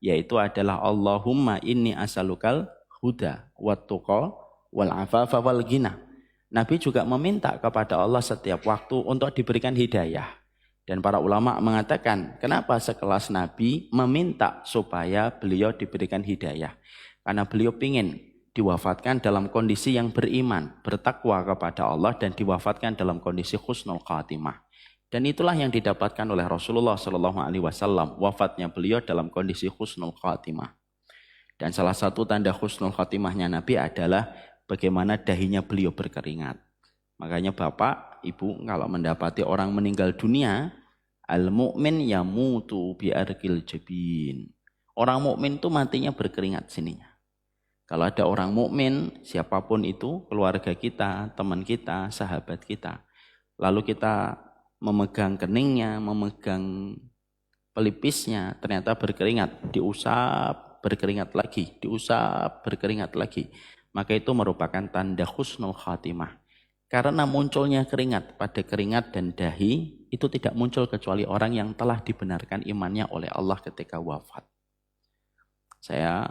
yaitu adalah Allahumma inni as'alukal huda wat tuqa wal afafa wal ghina. Nabi juga meminta kepada Allah setiap waktu untuk diberikan hidayah. Dan para ulama mengatakan, kenapa sekelas Nabi meminta supaya beliau diberikan hidayah? Karena beliau ingin diwafatkan dalam kondisi yang beriman, bertakwa kepada Allah, dan diwafatkan dalam kondisi husnul khatimah. Dan itulah yang didapatkan oleh Rasulullah SAW. Wafatnya beliau dalam kondisi husnul khatimah. Dan salah satu tanda husnul khatimahnya Nabi adalah bagaimana dahinya beliau berkeringat. Makanya Bapak, Ibu, kalau mendapati orang meninggal dunia, al-mu'min yamutu bi'arqil jabin. Orang mukmin itu matinya berkeringat sininya. Kalau ada orang mukmin, siapapun itu, keluarga kita, teman kita, sahabat kita, lalu kita memegang keningnya, memegang pelipisnya, ternyata berkeringat, diusap, berkeringat lagi, diusap, berkeringat lagi, maka itu merupakan tanda husnul khatimah. Karena munculnya keringat pada keringat dan dahi, itu tidak muncul kecuali orang yang telah dibenarkan imannya oleh Allah ketika wafat. Saya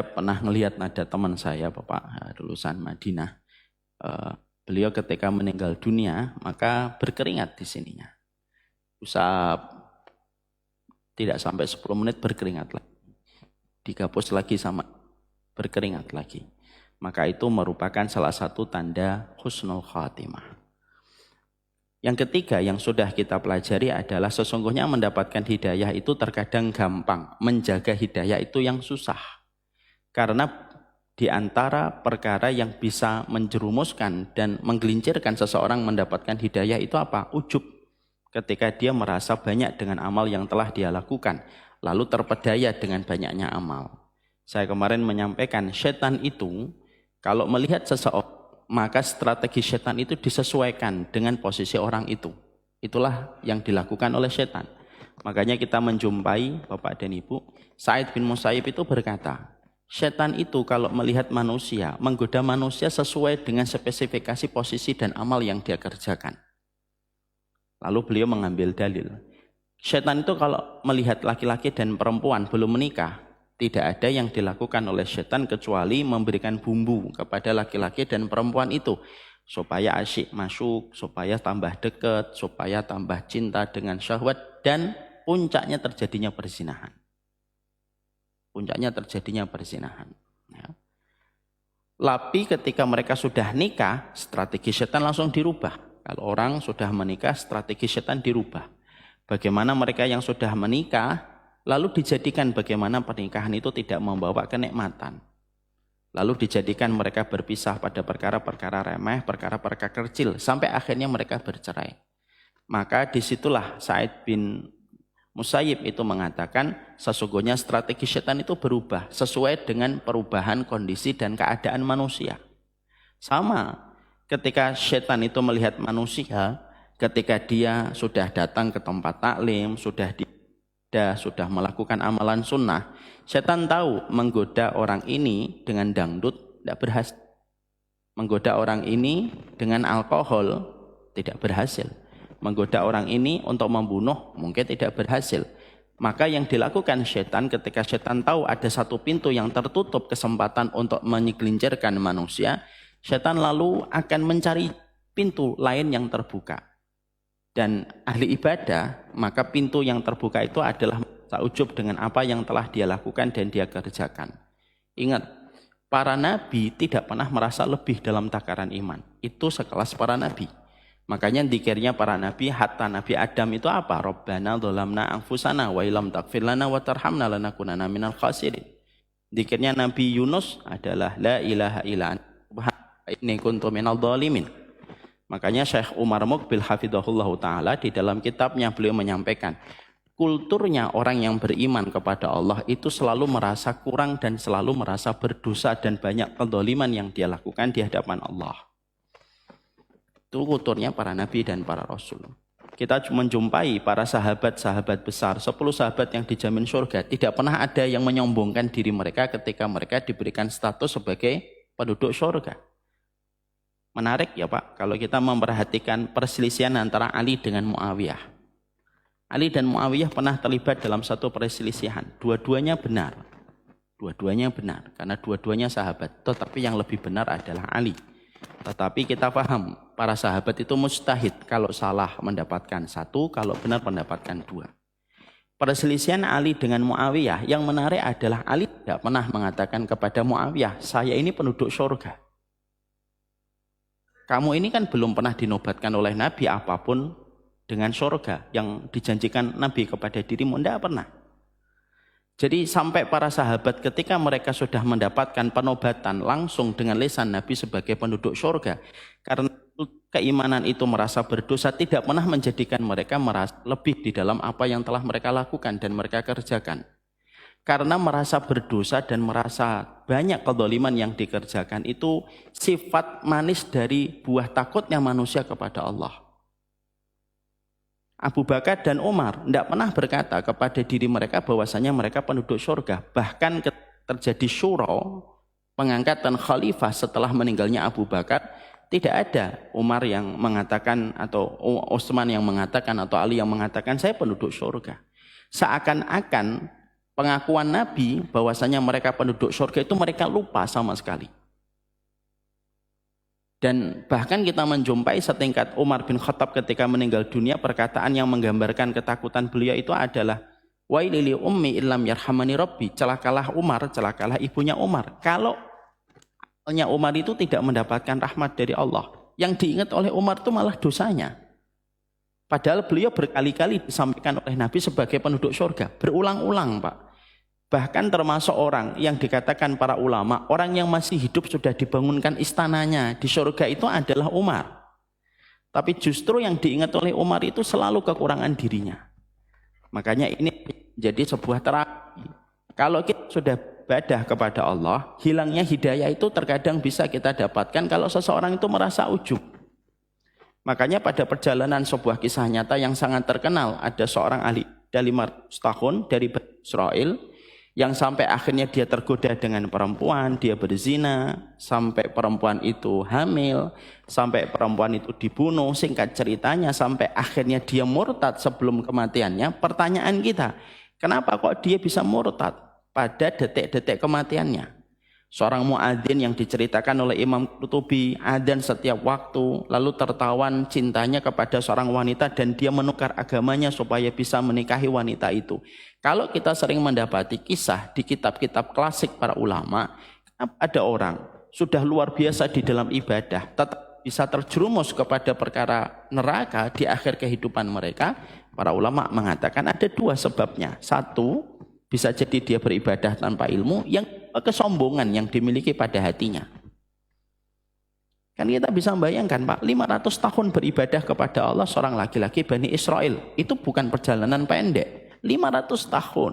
pernah melihat ada teman saya, Bapak, lulusan Madinah. Beliau ketika meninggal dunia, maka berkeringat di sininya. Usap, tidak sampai 10 menit berkeringat lagi. Dihapus lagi sama berkeringat lagi. Maka itu merupakan salah satu tanda husnul khatimah. Yang ketiga yang sudah kita pelajari adalah sesungguhnya mendapatkan hidayah itu terkadang gampang. Menjaga hidayah itu yang susah. Karena di antara perkara yang bisa menjerumuskan dan menggelincirkan seseorang mendapatkan hidayah itu apa? Ujub. Ketika dia merasa banyak dengan amal yang telah dia lakukan. Lalu terpedaya dengan banyaknya amal. Saya kemarin menyampaikan setan itu kalau melihat seseorang, maka strategi setan itu disesuaikan dengan posisi orang itu. Itulah yang dilakukan oleh setan. Makanya kita menjumpai Bapak dan Ibu, Sa'id bin Musayyib itu berkata, setan itu kalau melihat manusia, menggoda manusia sesuai dengan spesifikasi posisi dan amal yang dia kerjakan. Lalu beliau mengambil dalil. Setan itu kalau melihat laki-laki dan perempuan belum menikah, tidak ada yang dilakukan oleh setan kecuali memberikan bumbu kepada laki-laki dan perempuan itu. Supaya asyik masuk, supaya tambah dekat, supaya tambah cinta dengan syahwat, dan puncaknya terjadinya perzinahan. Puncaknya terjadinya perzinahan. Ya. Tapi ketika mereka sudah nikah, strategi setan langsung dirubah. Kalau orang sudah menikah, strategi setan dirubah. Bagaimana mereka yang sudah menikah, lalu dijadikan bagaimana pernikahan itu tidak membawa kenikmatan. Lalu dijadikan mereka berpisah pada perkara-perkara remeh, perkara-perkara kecil, sampai akhirnya mereka bercerai. Maka disitulah Sa'id bin Musayyib itu mengatakan, sesungguhnya strategi setan itu berubah, sesuai dengan perubahan kondisi dan keadaan manusia. Sama, ketika setan itu melihat manusia, ketika dia sudah datang ke tempat taklim, sudah melakukan amalan sunnah, setan tahu menggoda orang ini dengan dangdut tidak berhasil. Menggoda orang ini dengan alkohol tidak berhasil. Menggoda orang ini untuk membunuh mungkin tidak berhasil. Maka yang dilakukan setan ketika setan tahu ada satu pintu yang tertutup kesempatan untuk menggelincirkan manusia, setan lalu akan mencari pintu lain yang terbuka. Dan ahli ibadah, maka pintu yang terbuka itu adalah ta'ujub dengan apa yang telah dia lakukan dan dia kerjakan. Ingat, para nabi tidak pernah merasa lebih dalam takaran iman. Itu sekelas para nabi. Makanya dzikirnya para nabi, hatta Nabi Adam itu apa? Rabbana dzalamna anfusana wa illam taghfir lana wa tarhamna lanakunanna minal khasirin. Dzikirnya Nabi Yunus adalah la ilaha illa anta inni kuntu minadh dhalimin. Makanya Syekh Umar Muqbil hafizahullah ta'ala di dalam kitabnya beliau menyampaikan, kulturnya orang yang beriman kepada Allah itu selalu merasa kurang dan selalu merasa berdosa dan banyak kezaliman yang dia lakukan di hadapan Allah. Itu kulturnya para nabi dan para rasul. Kita menjumpai para sahabat-sahabat besar, 10 sahabat yang dijamin surga, tidak pernah ada yang menyombongkan diri mereka ketika mereka diberikan status sebagai penduduk surga. Menarik ya Pak, kalau kita memperhatikan perselisihan antara Ali dengan Muawiyah. Ali dan Muawiyah pernah terlibat dalam satu perselisihan. Dua-duanya benar. Dua-duanya benar. Karena dua-duanya sahabat. Tetapi yang lebih benar adalah Ali. Tetapi kita paham, para sahabat itu mujtahid. Kalau salah mendapatkan satu, kalau benar mendapatkan dua. Perselisihan Ali dengan Muawiyah, yang menarik adalah Ali tidak pernah mengatakan kepada Muawiyah, saya ini penduduk surga. Kamu ini kan belum pernah dinobatkan oleh Nabi apapun dengan surga yang dijanjikan Nabi kepada dirimu, tidak pernah. Jadi sampai para sahabat ketika mereka sudah mendapatkan penobatan langsung dengan lisan Nabi sebagai penduduk surga, karena keimanan itu merasa berdosa, tidak pernah menjadikan mereka merasa lebih di dalam apa yang telah mereka lakukan dan mereka kerjakan. Karena merasa berdosa dan merasa banyak kezaliman yang dikerjakan itu sifat manis dari buah takutnya manusia kepada Allah. Abu Bakar dan Umar tidak pernah berkata kepada diri mereka bahwasanya mereka penduduk surga. Bahkan terjadi syura, pengangkatan khalifah setelah meninggalnya Abu Bakar, tidak ada Umar yang mengatakan atau Utsman yang mengatakan atau Ali yang mengatakan saya penduduk surga. Seakan-akan pengakuan Nabi bahwasanya mereka penduduk surga itu mereka lupa sama sekali. Dan bahkan kita menjumpai setingkat Umar bin Khattab ketika meninggal dunia, perkataan yang menggambarkan ketakutan beliau itu adalah wailili ummi illam yarhamani rabbi, celakalah Umar, celakalah ibunya Umar. Kalau Umar itu tidak mendapatkan rahmat dari Allah, yang diingat oleh Umar itu malah dosanya. Padahal beliau berkali-kali disampaikan oleh Nabi sebagai penduduk surga, berulang-ulang Pak. Bahkan termasuk orang yang dikatakan para ulama, orang yang masih hidup sudah dibangunkan istananya di surga itu adalah Umar. Tapi justru yang diingat oleh Umar itu selalu kekurangan dirinya. Makanya ini jadi sebuah terapi. Kalau kita sudah ibadah kepada Allah, hilangnya hidayah itu terkadang bisa kita dapatkan kalau seseorang itu merasa ujub. Makanya pada perjalanan sebuah kisah nyata yang sangat terkenal, ada seorang ahli dari 500 tahun dari Israel, yang sampai akhirnya dia tergoda dengan perempuan, dia berzina, sampai perempuan itu hamil, sampai perempuan itu dibunuh, singkat ceritanya sampai akhirnya dia murtad sebelum kematiannya. Pertanyaan kita, kenapa kok dia bisa murtad pada detik-detik kematiannya? Seorang muadzin yang diceritakan oleh Imam Qurtubi, adzan setiap waktu, lalu tertawan cintanya kepada seorang wanita dan dia menukar agamanya supaya bisa menikahi wanita itu. Kalau kita sering mendapati kisah di kitab-kitab klasik para ulama, ada orang sudah luar biasa di dalam ibadah, tetap bisa terjerumus kepada perkara neraka di akhir kehidupan mereka. Para ulama mengatakan ada dua sebabnya. Satu, bisa jadi dia beribadah tanpa ilmu, yang kesombongan yang dimiliki pada hatinya. Kan kita bisa membayangkan Pak, 500 tahun beribadah kepada Allah seorang laki-laki Bani Israel, itu bukan perjalanan pendek. 500 tahun.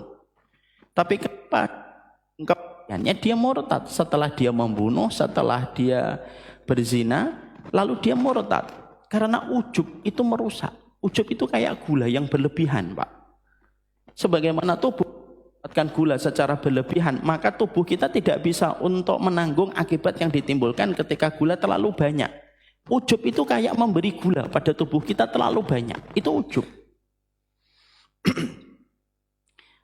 Tapi kemudiannya dia murtad setelah dia membunuh, setelah dia berzina, lalu dia murtad. Karena ujub itu merusak. Ujub itu kayak gula yang berlebihan Pak. Sebagaimana tubuh mendapatkan gula secara berlebihan, maka tubuh kita tidak bisa untuk menanggung akibat yang ditimbulkan ketika gula terlalu banyak. Ujub itu kayak memberi gula pada tubuh kita terlalu banyak. Itu ujub.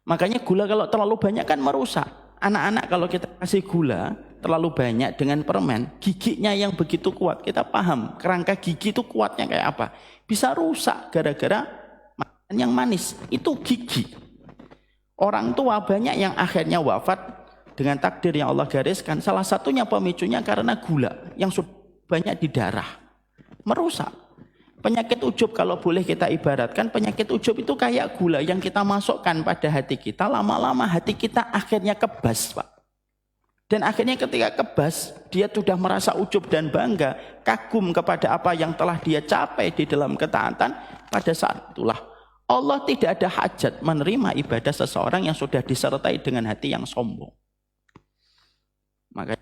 Makanya gula kalau terlalu banyak kan merusak. Anak-anak kalau kita kasih gula terlalu banyak dengan permen, giginya yang begitu kuat, kita paham kerangka gigi itu kuatnya kayak apa. Bisa rusak gara-gara makan yang manis. Itu gigi. Orang tua banyak yang akhirnya wafat dengan takdir yang Allah gariskan. Salah satunya pemicunya karena gula yang sudah banyak di darah. Merusak. Penyakit ujub kalau boleh kita ibaratkan, penyakit ujub itu kayak gula yang kita masukkan pada hati kita, lama-lama hati kita akhirnya kebas Pak. Dan akhirnya ketika kebas, dia sudah merasa ujub dan bangga, kagum kepada apa yang telah dia capai di dalam ketaatan. Pada saat itulah Allah tidak ada hajat menerima ibadah seseorang yang sudah disertai dengan hati yang sombong. Maka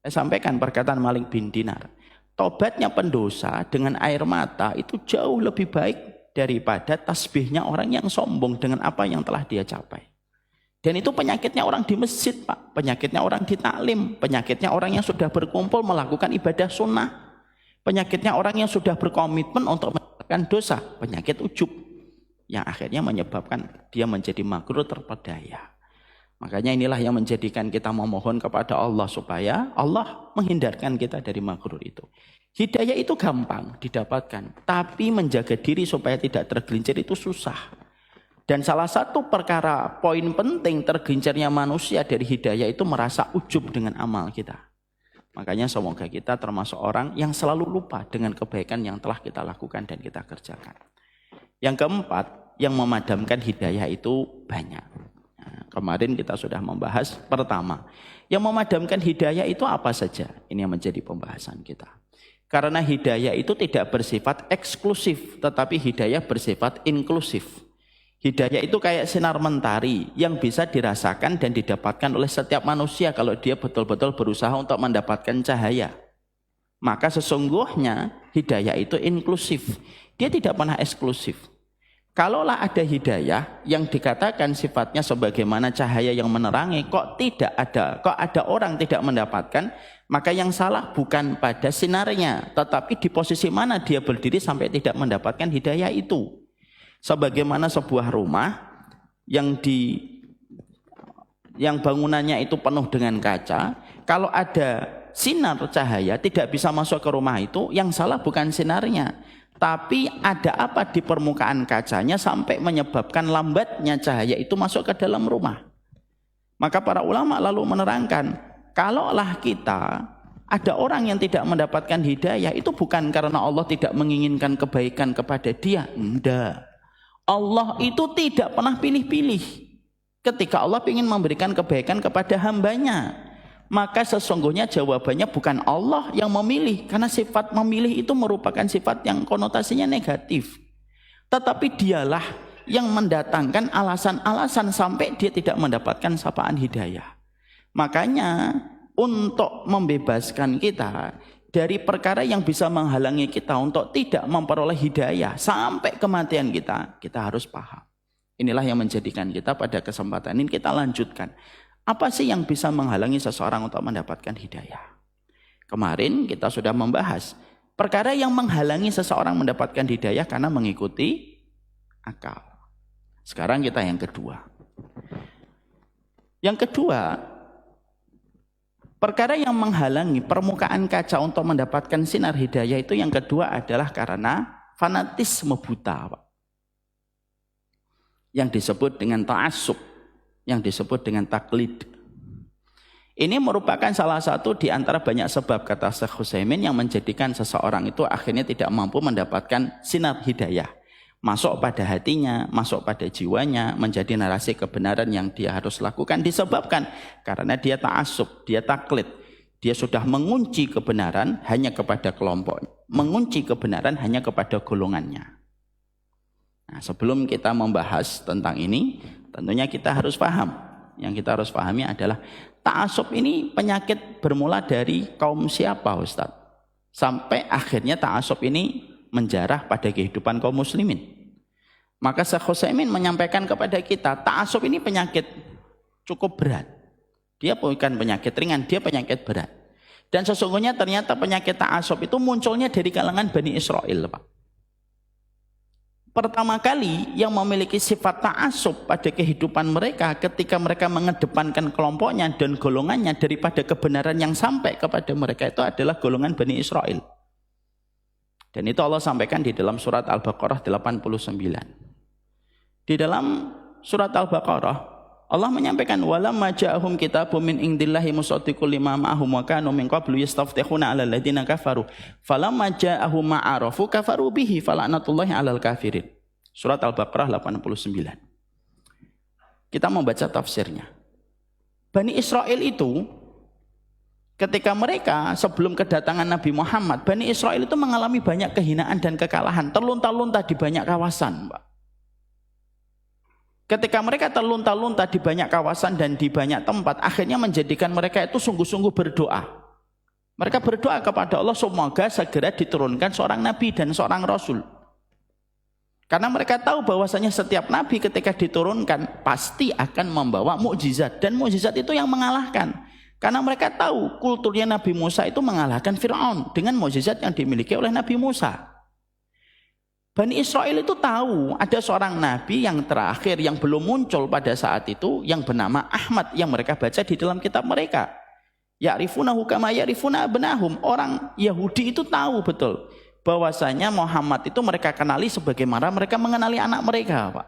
saya sampaikan perkataan Malik bin Dinar. Tobatnya pendosa dengan air mata itu jauh lebih baik daripada tasbihnya orang yang sombong dengan apa yang telah dia capai. Dan itu penyakitnya orang di masjid Pak, penyakitnya orang di taklim, penyakitnya orang yang sudah berkumpul melakukan ibadah sunnah, penyakitnya orang yang sudah berkomitmen untuk melakukan dosa, penyakit ujub yang akhirnya menyebabkan dia menjadi maghrur, terpedaya. Makanya inilah yang menjadikan kita memohon kepada Allah supaya Allah menghindarkan kita dari maghrur itu. Hidayah itu gampang didapatkan, tapi menjaga diri supaya tidak tergelincir itu susah. Dan salah satu perkara poin penting tergelincirnya manusia dari hidayah itu merasa ujub dengan amal kita. Makanya semoga kita termasuk orang yang selalu lupa dengan kebaikan yang telah kita lakukan dan kita kerjakan. Yang keempat, yang memadamkan hidayah itu banyak. Nah, kemarin kita sudah membahas pertama, yang memadamkan hidayah itu apa saja? Ini yang menjadi pembahasan kita. Karena hidayah itu tidak bersifat eksklusif, tetapi hidayah bersifat inklusif. Hidayah itu kayak sinar mentari yang bisa dirasakan dan didapatkan oleh setiap manusia kalau dia betul-betul berusaha untuk mendapatkan cahaya. Maka sesungguhnya hidayah itu inklusif. Dia tidak pernah eksklusif. Kalaulah ada hidayah yang dikatakan sifatnya sebagaimana cahaya yang menerangi, kok ada orang tidak mendapatkan, maka yang salah bukan pada sinarnya, tetapi di posisi mana dia berdiri sampai tidak mendapatkan hidayah itu. Sebagaimana sebuah rumah yang bangunannya itu penuh dengan kaca, kalau ada sinar cahaya tidak bisa masuk ke rumah itu, yang salah bukan sinarnya, tapi ada apa di permukaan kacanya sampai menyebabkan lambatnya cahaya itu masuk ke dalam rumah. Maka para ulama lalu menerangkan, kalaulah kita ada orang yang tidak mendapatkan hidayah, itu bukan karena Allah tidak menginginkan kebaikan kepada dia, enggak. Allah itu tidak pernah pilih-pilih. Ketika Allah ingin memberikan kebaikan kepada hambanya, maka sesungguhnya jawabannya bukan Allah yang memilih, karena sifat memilih itu merupakan sifat yang konotasinya negatif. Tetapi dialah yang mendatangkan alasan-alasan sampai dia tidak mendapatkan sapaan hidayah. Makanya untuk membebaskan kita dari perkara yang bisa menghalangi kita untuk tidak memperoleh hidayah sampai kematian kita harus paham. Inilah yang menjadikan kita pada kesempatan ini kita lanjutkan. Apa sih yang bisa menghalangi seseorang untuk mendapatkan hidayah? Kemarin kita sudah membahas perkara yang menghalangi seseorang mendapatkan hidayah karena mengikuti akal. Sekarang kita yang kedua. Yang kedua, perkara yang menghalangi permukaan kaca untuk mendapatkan sinar hidayah itu yang kedua adalah karena fanatisme buta, Pak. Yang disebut dengan ta'assub, yang disebut dengan taklid. Ini merupakan salah satu di antara banyak sebab, kata Syekh Utsaimin, yang menjadikan seseorang itu akhirnya tidak mampu mendapatkan sinar hidayah. Masuk pada hatinya, masuk pada jiwanya, menjadi narasi kebenaran yang dia harus lakukan disebabkan karena dia ta'assub, dia taklid. Dia sudah mengunci kebenaran hanya kepada kelompok, mengunci kebenaran hanya kepada golongannya. Nah, sebelum kita membahas tentang ini, tentunya kita harus paham. Yang kita harus pahami adalah ta'assub ini penyakit bermula dari kaum siapa, Ustaz? Sampai akhirnya ta'assub ini menjarah pada kehidupan kaum muslimin. Maka Syekh Utsaimin menyampaikan kepada kita, ta'assub ini penyakit cukup berat. Dia bukan penyakit ringan, dia penyakit berat. Dan sesungguhnya ternyata penyakit ta'assub itu munculnya dari kalangan Bani Israel, Pak. Pertama kali yang memiliki sifat ta'assub pada kehidupan mereka ketika mereka mengedepankan kelompoknya dan golongannya daripada kebenaran yang sampai kepada mereka itu adalah golongan Bani Israel. Dan itu Allah sampaikan di dalam surat Al-Baqarah 89. Di dalam surat Al-Baqarah Allah menyampaikan walamma ja'ahum kitabun min indillahi musaddiqul lima ma'ahum wa kanu min qablu yastaftihuna 'alal ladzina kafaru falamma ja'ahum ma'arafu kafaru bihi fala'natullahi 'alal kafirin. Surat Al-Baqarah 89. Kita membaca tafsirnya. Bani Israel itu ketika mereka sebelum kedatangan Nabi Muhammad, Bani Israel itu mengalami banyak kehinaan dan kekalahan, terlunta-lunta di banyak kawasan, Pak. Ketika mereka terlunta-lunta di banyak kawasan dan di banyak tempat, akhirnya menjadikan mereka itu sungguh-sungguh berdoa. Mereka berdoa kepada Allah semoga segera diturunkan seorang nabi dan seorang rasul. Karena mereka tahu bahwasanya setiap nabi ketika diturunkan pasti akan membawa mukjizat, dan mukjizat itu yang mengalahkan. Karena mereka tahu kulturnya Nabi Musa itu mengalahkan Fir'aun dengan mukjizat yang dimiliki oleh Nabi Musa. Bani Israel itu tahu ada seorang nabi yang terakhir yang belum muncul pada saat itu yang bernama Ahmad yang mereka baca di dalam kitab mereka. Ya'rifunahu kama ya'rifuna abnahum. Orang Yahudi itu tahu betul bahwasanya Muhammad itu mereka kenali sebagaimana mereka mengenali anak mereka, Pak.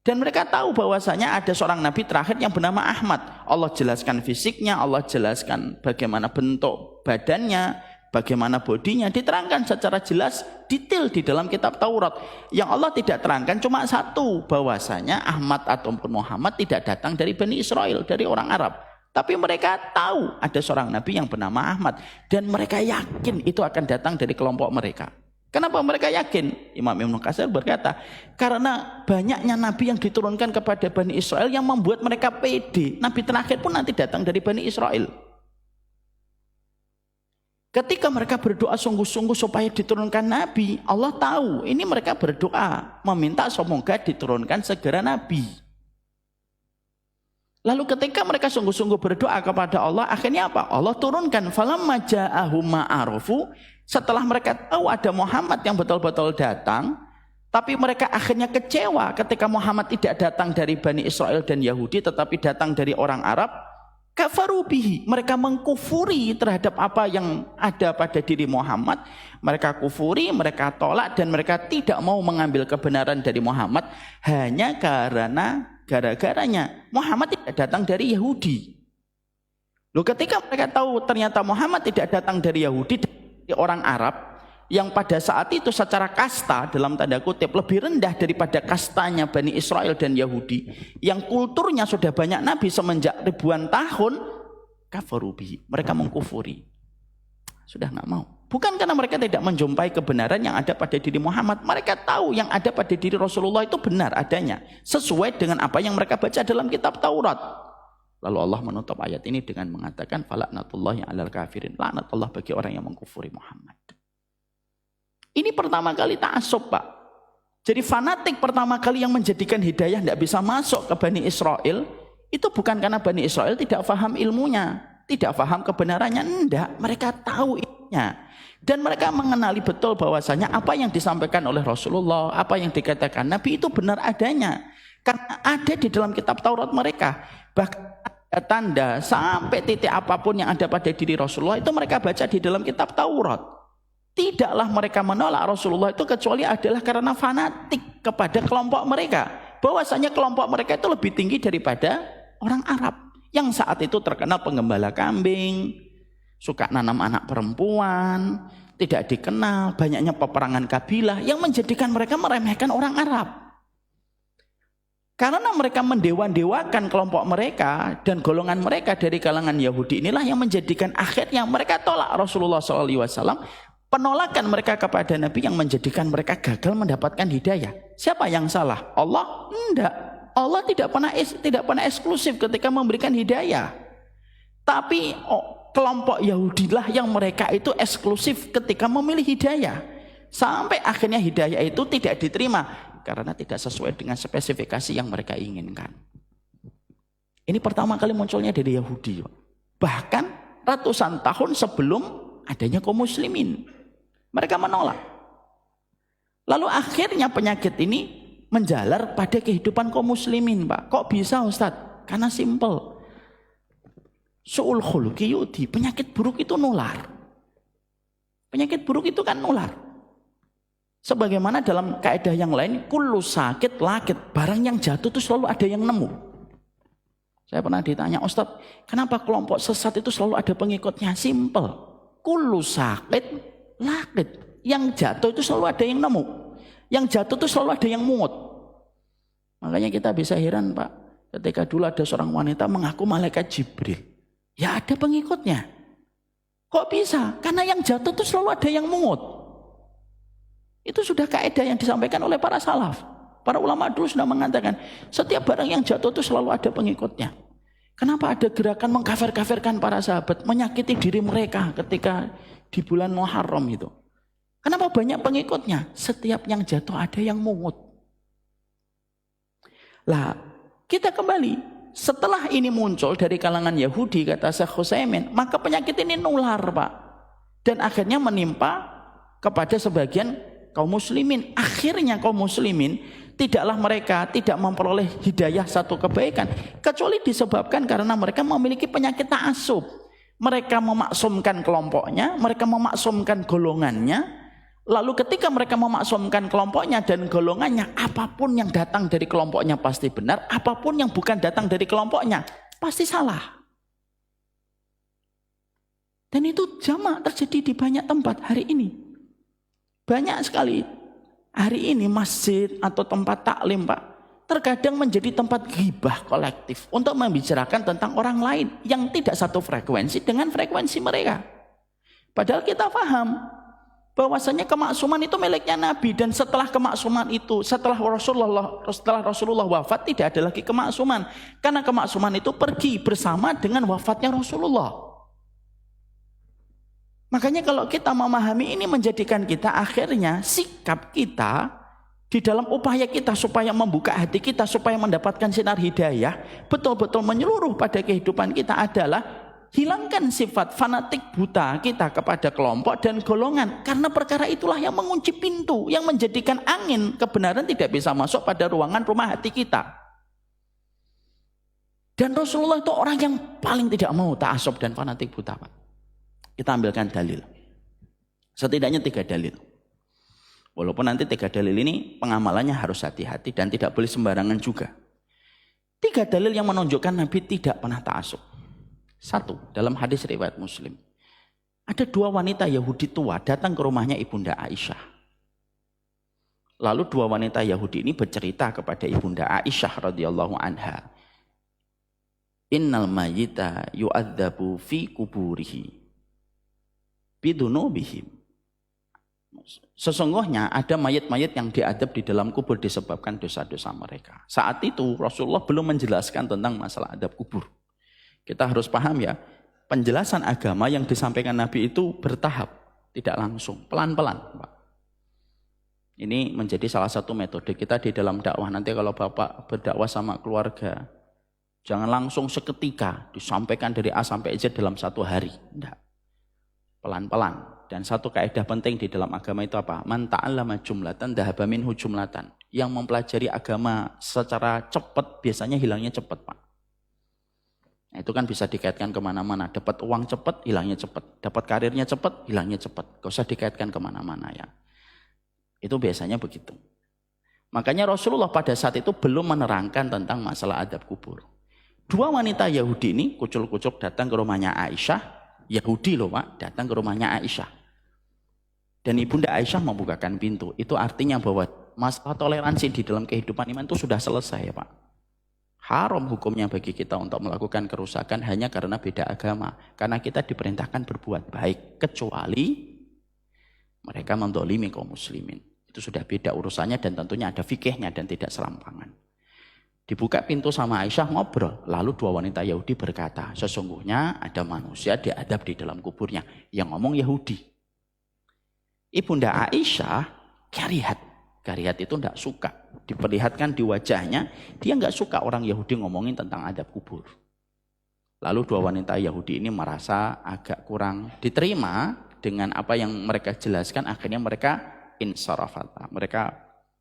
Dan mereka tahu bahwasanya ada seorang nabi terakhir yang bernama Ahmad. Allah jelaskan fisiknya, Allah jelaskan bagaimana bentuk badannya, bagaimana bodinya, diterangkan secara jelas, detail di dalam kitab Taurat. Yang Allah tidak terangkan cuma satu, bahwasanya Ahmad ataupun Muhammad tidak datang dari Bani Israel, dari orang Arab. Tapi mereka tahu ada seorang nabi yang bernama Ahmad. Dan mereka yakin itu akan datang dari kelompok mereka. Kenapa mereka yakin? Imam Ibnu Katsir berkata, karena banyaknya nabi yang diturunkan kepada Bani Israel yang membuat mereka pede. Nabi terakhir pun nanti datang dari Bani Israel. Ketika mereka berdoa sungguh-sungguh supaya diturunkan nabi, Allah tahu ini mereka berdoa meminta semoga diturunkan segera nabi. Lalu ketika mereka sungguh-sungguh berdoa kepada Allah, akhirnya apa? Allah turunkan falamma ja'ahum ma'arufu. Setelah mereka tahu ada Muhammad yang betul-betul datang, tapi mereka akhirnya kecewa ketika Muhammad tidak datang dari Bani Israel dan Yahudi, tetapi datang dari orang Arab. Kafaru bihi, mereka mengkufuri terhadap apa yang ada pada diri Muhammad. Mereka kufuri, mereka tolak, dan mereka tidak mau mengambil kebenaran dari Muhammad hanya karena gara-garanya Muhammad tidak datang dari Yahudi. Loh, ketika mereka tahu ternyata Muhammad tidak datang dari Yahudi, dari orang Arab yang pada saat itu secara kasta dalam tanda kutip lebih rendah daripada kastanya Bani Israel dan Yahudi yang kulturnya sudah banyak nabi semenjak ribuan tahun, kafaru bihi, mereka mengkufuri, sudah nggak mau. Bukan karena mereka tidak menjumpai kebenaran yang ada pada diri Muhammad, mereka tahu yang ada pada diri Rasulullah itu benar adanya, sesuai dengan apa yang mereka baca dalam kitab Taurat. Lalu Allah menutup ayat ini dengan mengatakan falaknatullahi 'alal kafirin, laknat Allah bagi orang yang mengkufuri Muhammad. Ini pertama kali ta'assub, Pak. Jadi fanatik pertama kali yang menjadikan hidayah tidak bisa masuk ke Bani Israel, itu bukan karena Bani Israel tidak paham ilmunya, tidak paham kebenarannya, enggak, mereka tahu ilmunya. Dan mereka mengenali betul bahwasanya apa yang disampaikan oleh Rasulullah, apa yang dikatakan Nabi itu benar adanya. Karena ada di dalam kitab Taurat mereka. Bahkan ada tanda sampai titik apapun yang ada pada diri Rasulullah itu mereka baca di dalam kitab Taurat. Tidaklah mereka menolak Rasulullah itu kecuali adalah karena fanatik kepada kelompok mereka. Bahwasanya kelompok mereka itu lebih tinggi daripada orang Arab yang saat itu terkenal penggembala kambing, suka nanam anak perempuan, tidak dikenal, banyaknya peperangan kabilah yang menjadikan mereka meremehkan orang Arab. Karena mereka mendewa-dewakan kelompok mereka dan golongan mereka dari kalangan Yahudi, inilah yang menjadikan akhirnya mereka tolak Rasulullah SAW. Penolakan mereka kepada Nabi yang menjadikan mereka gagal mendapatkan hidayah. Siapa yang salah? Allah? Enggak. Allah tidak pernah eksklusif ketika memberikan hidayah. Tapi kelompok Yahudilah yang mereka itu eksklusif ketika memilih hidayah. Sampai akhirnya hidayah itu tidak diterima karena tidak sesuai dengan spesifikasi yang mereka inginkan. Ini pertama kali munculnya dari Yahudi. Bahkan ratusan tahun sebelum adanya kaum muslimin. Mereka menolak. Lalu akhirnya penyakit ini menjalar pada kehidupan kaum muslimin, Pak. Kok bisa, Ustadz? Karena simple. Su'ul khuluqi yu'ti, penyakit buruk itu nular. Penyakit buruk itu kan nular. Sebagaimana dalam kaidah yang lain, kullu sakit lakit, barang yang jatuh itu selalu ada yang nemu. Saya pernah ditanya, Ustadz, kenapa kelompok sesat itu selalu ada pengikutnya? Simple. Kullu sakit lakit, yang jatuh itu selalu ada yang nemu, yang jatuh itu selalu ada yang mungut. Makanya kita bisa heran, Pak, ketika dulu ada seorang wanita mengaku malaikat Jibril, ya ada pengikutnya. Kok bisa? Karena yang jatuh itu selalu ada yang mungut. Itu sudah kaidah yang disampaikan oleh para salaf. Para ulama dulu sudah mengatakan setiap barang yang jatuh itu selalu ada pengikutnya. Kenapa ada gerakan mengkafir-kafirkan para sahabat, menyakiti diri mereka ketika di bulan Muharram itu? Kenapa banyak pengikutnya? Setiap yang jatuh ada yang mungut. Lah, kita kembali. Setelah ini muncul dari kalangan Yahudi, kata Syekh Utsaimin, maka penyakit ini nular, Pak. Dan akhirnya menimpa kepada sebagian kaum muslimin. Akhirnya kaum muslimin tidaklah mereka tidak memperoleh hidayah satu kebaikan kecuali disebabkan karena mereka memiliki penyakit ta'assub. Mereka memaksumkan kelompoknya, mereka memaksumkan golongannya. Lalu ketika mereka memaksumkan kelompoknya dan golongannya, apapun yang datang dari kelompoknya pasti benar, apapun yang bukan datang dari kelompoknya pasti salah. Dan itu jamak terjadi di banyak tempat hari ini. Banyak sekali. Hari ini masjid atau tempat taklim, Pak, terkadang menjadi tempat ghibah kolektif untuk membicarakan tentang orang lain yang tidak satu frekuensi dengan frekuensi mereka. Padahal kita paham bahwasanya kemaksuman itu miliknya Nabi, dan setelah kemaksuman itu, setelah Rasulullah wafat tidak ada lagi kemaksuman, karena kemaksuman itu pergi bersama dengan wafatnya Rasulullah. Makanya kalau kita memahami ini menjadikan kita akhirnya sikap kita di dalam upaya kita supaya membuka hati kita supaya mendapatkan sinar hidayah betul-betul menyeluruh pada kehidupan kita adalah hilangkan sifat fanatik buta kita kepada kelompok dan golongan, karena perkara itulah yang mengunci pintu, yang menjadikan angin kebenaran tidak bisa masuk pada ruangan rumah hati kita. Dan Rasulullah itu orang yang paling tidak mau ta'assub dan fanatik buta, Pak. Kita ambilkan dalil, setidaknya 3 dalil. Walaupun nanti 3 dalil ini pengamalannya harus hati-hati dan tidak boleh sembarangan juga. 3 dalil yang menunjukkan Nabi tidak pernah ta'assub. 1, dalam hadis riwayat Muslim, ada 2 wanita Yahudi tua datang ke rumahnya Ibunda Aisyah. Lalu 2 wanita Yahudi ini bercerita kepada Ibunda Aisyah radhiyallahu anha, innal mayyita yu'adzabu fi kuburihi bidunubihim. Sesungguhnya ada mayat-mayat yang diadab di dalam kubur disebabkan dosa-dosa mereka. Saat itu Rasulullah belum menjelaskan tentang masalah adab kubur. Kita harus paham ya, penjelasan agama yang disampaikan Nabi itu bertahap, tidak langsung, pelan-pelan, Pak. Ini menjadi salah satu metode kita di dalam dakwah. Nanti kalau Bapak berdakwah sama keluarga, jangan langsung seketika disampaikan dari A sampai Z dalam 1 hari. Tidak. Pelan-pelan. Dan satu kaidah penting di dalam agama itu apa? Man ta'allama jumlatan dhahaba minhu jumlatan. Yang mempelajari agama secara cepat biasanya hilangnya cepat, Pak. Nah, itu kan bisa dikaitkan kemana-mana. Dapat uang cepat, hilangnya cepat. Dapat karirnya cepat, hilangnya cepat. Gak usah dikaitkan kemana-mana ya. Itu biasanya begitu. Makanya Rasulullah pada saat itu belum menerangkan tentang masalah adab kubur. 2 wanita Yahudi ini kucul-kucul datang ke rumahnya Aisyah. Yahudi loh, Pak, datang ke rumahnya Aisyah. Dan Ibunda Aisyah membukakan pintu. Itu artinya bahwa masalah toleransi di dalam kehidupan iman itu sudah selesai, Pak. Haram hukumnya bagi kita untuk melakukan kerusakan hanya karena beda agama. Karena kita diperintahkan berbuat baik. Kecuali mereka mendolimi kaum muslimin. Itu sudah beda urusannya dan tentunya ada fikihnya dan tidak serampangan. Dibuka pintu sama Aisyah ngobrol. Lalu 2 wanita Yahudi berkata, sesungguhnya ada manusia diadab di dalam kuburnya. Yang ngomong Yahudi. Ibunda Aisyah karihat. Karihat itu tidak suka. Diperlihatkan di wajahnya, dia nggak suka orang Yahudi ngomongin tentang adab kubur. Lalu 2 wanita Yahudi ini merasa agak kurang diterima dengan apa yang mereka jelaskan. Akhirnya mereka insarafata, mereka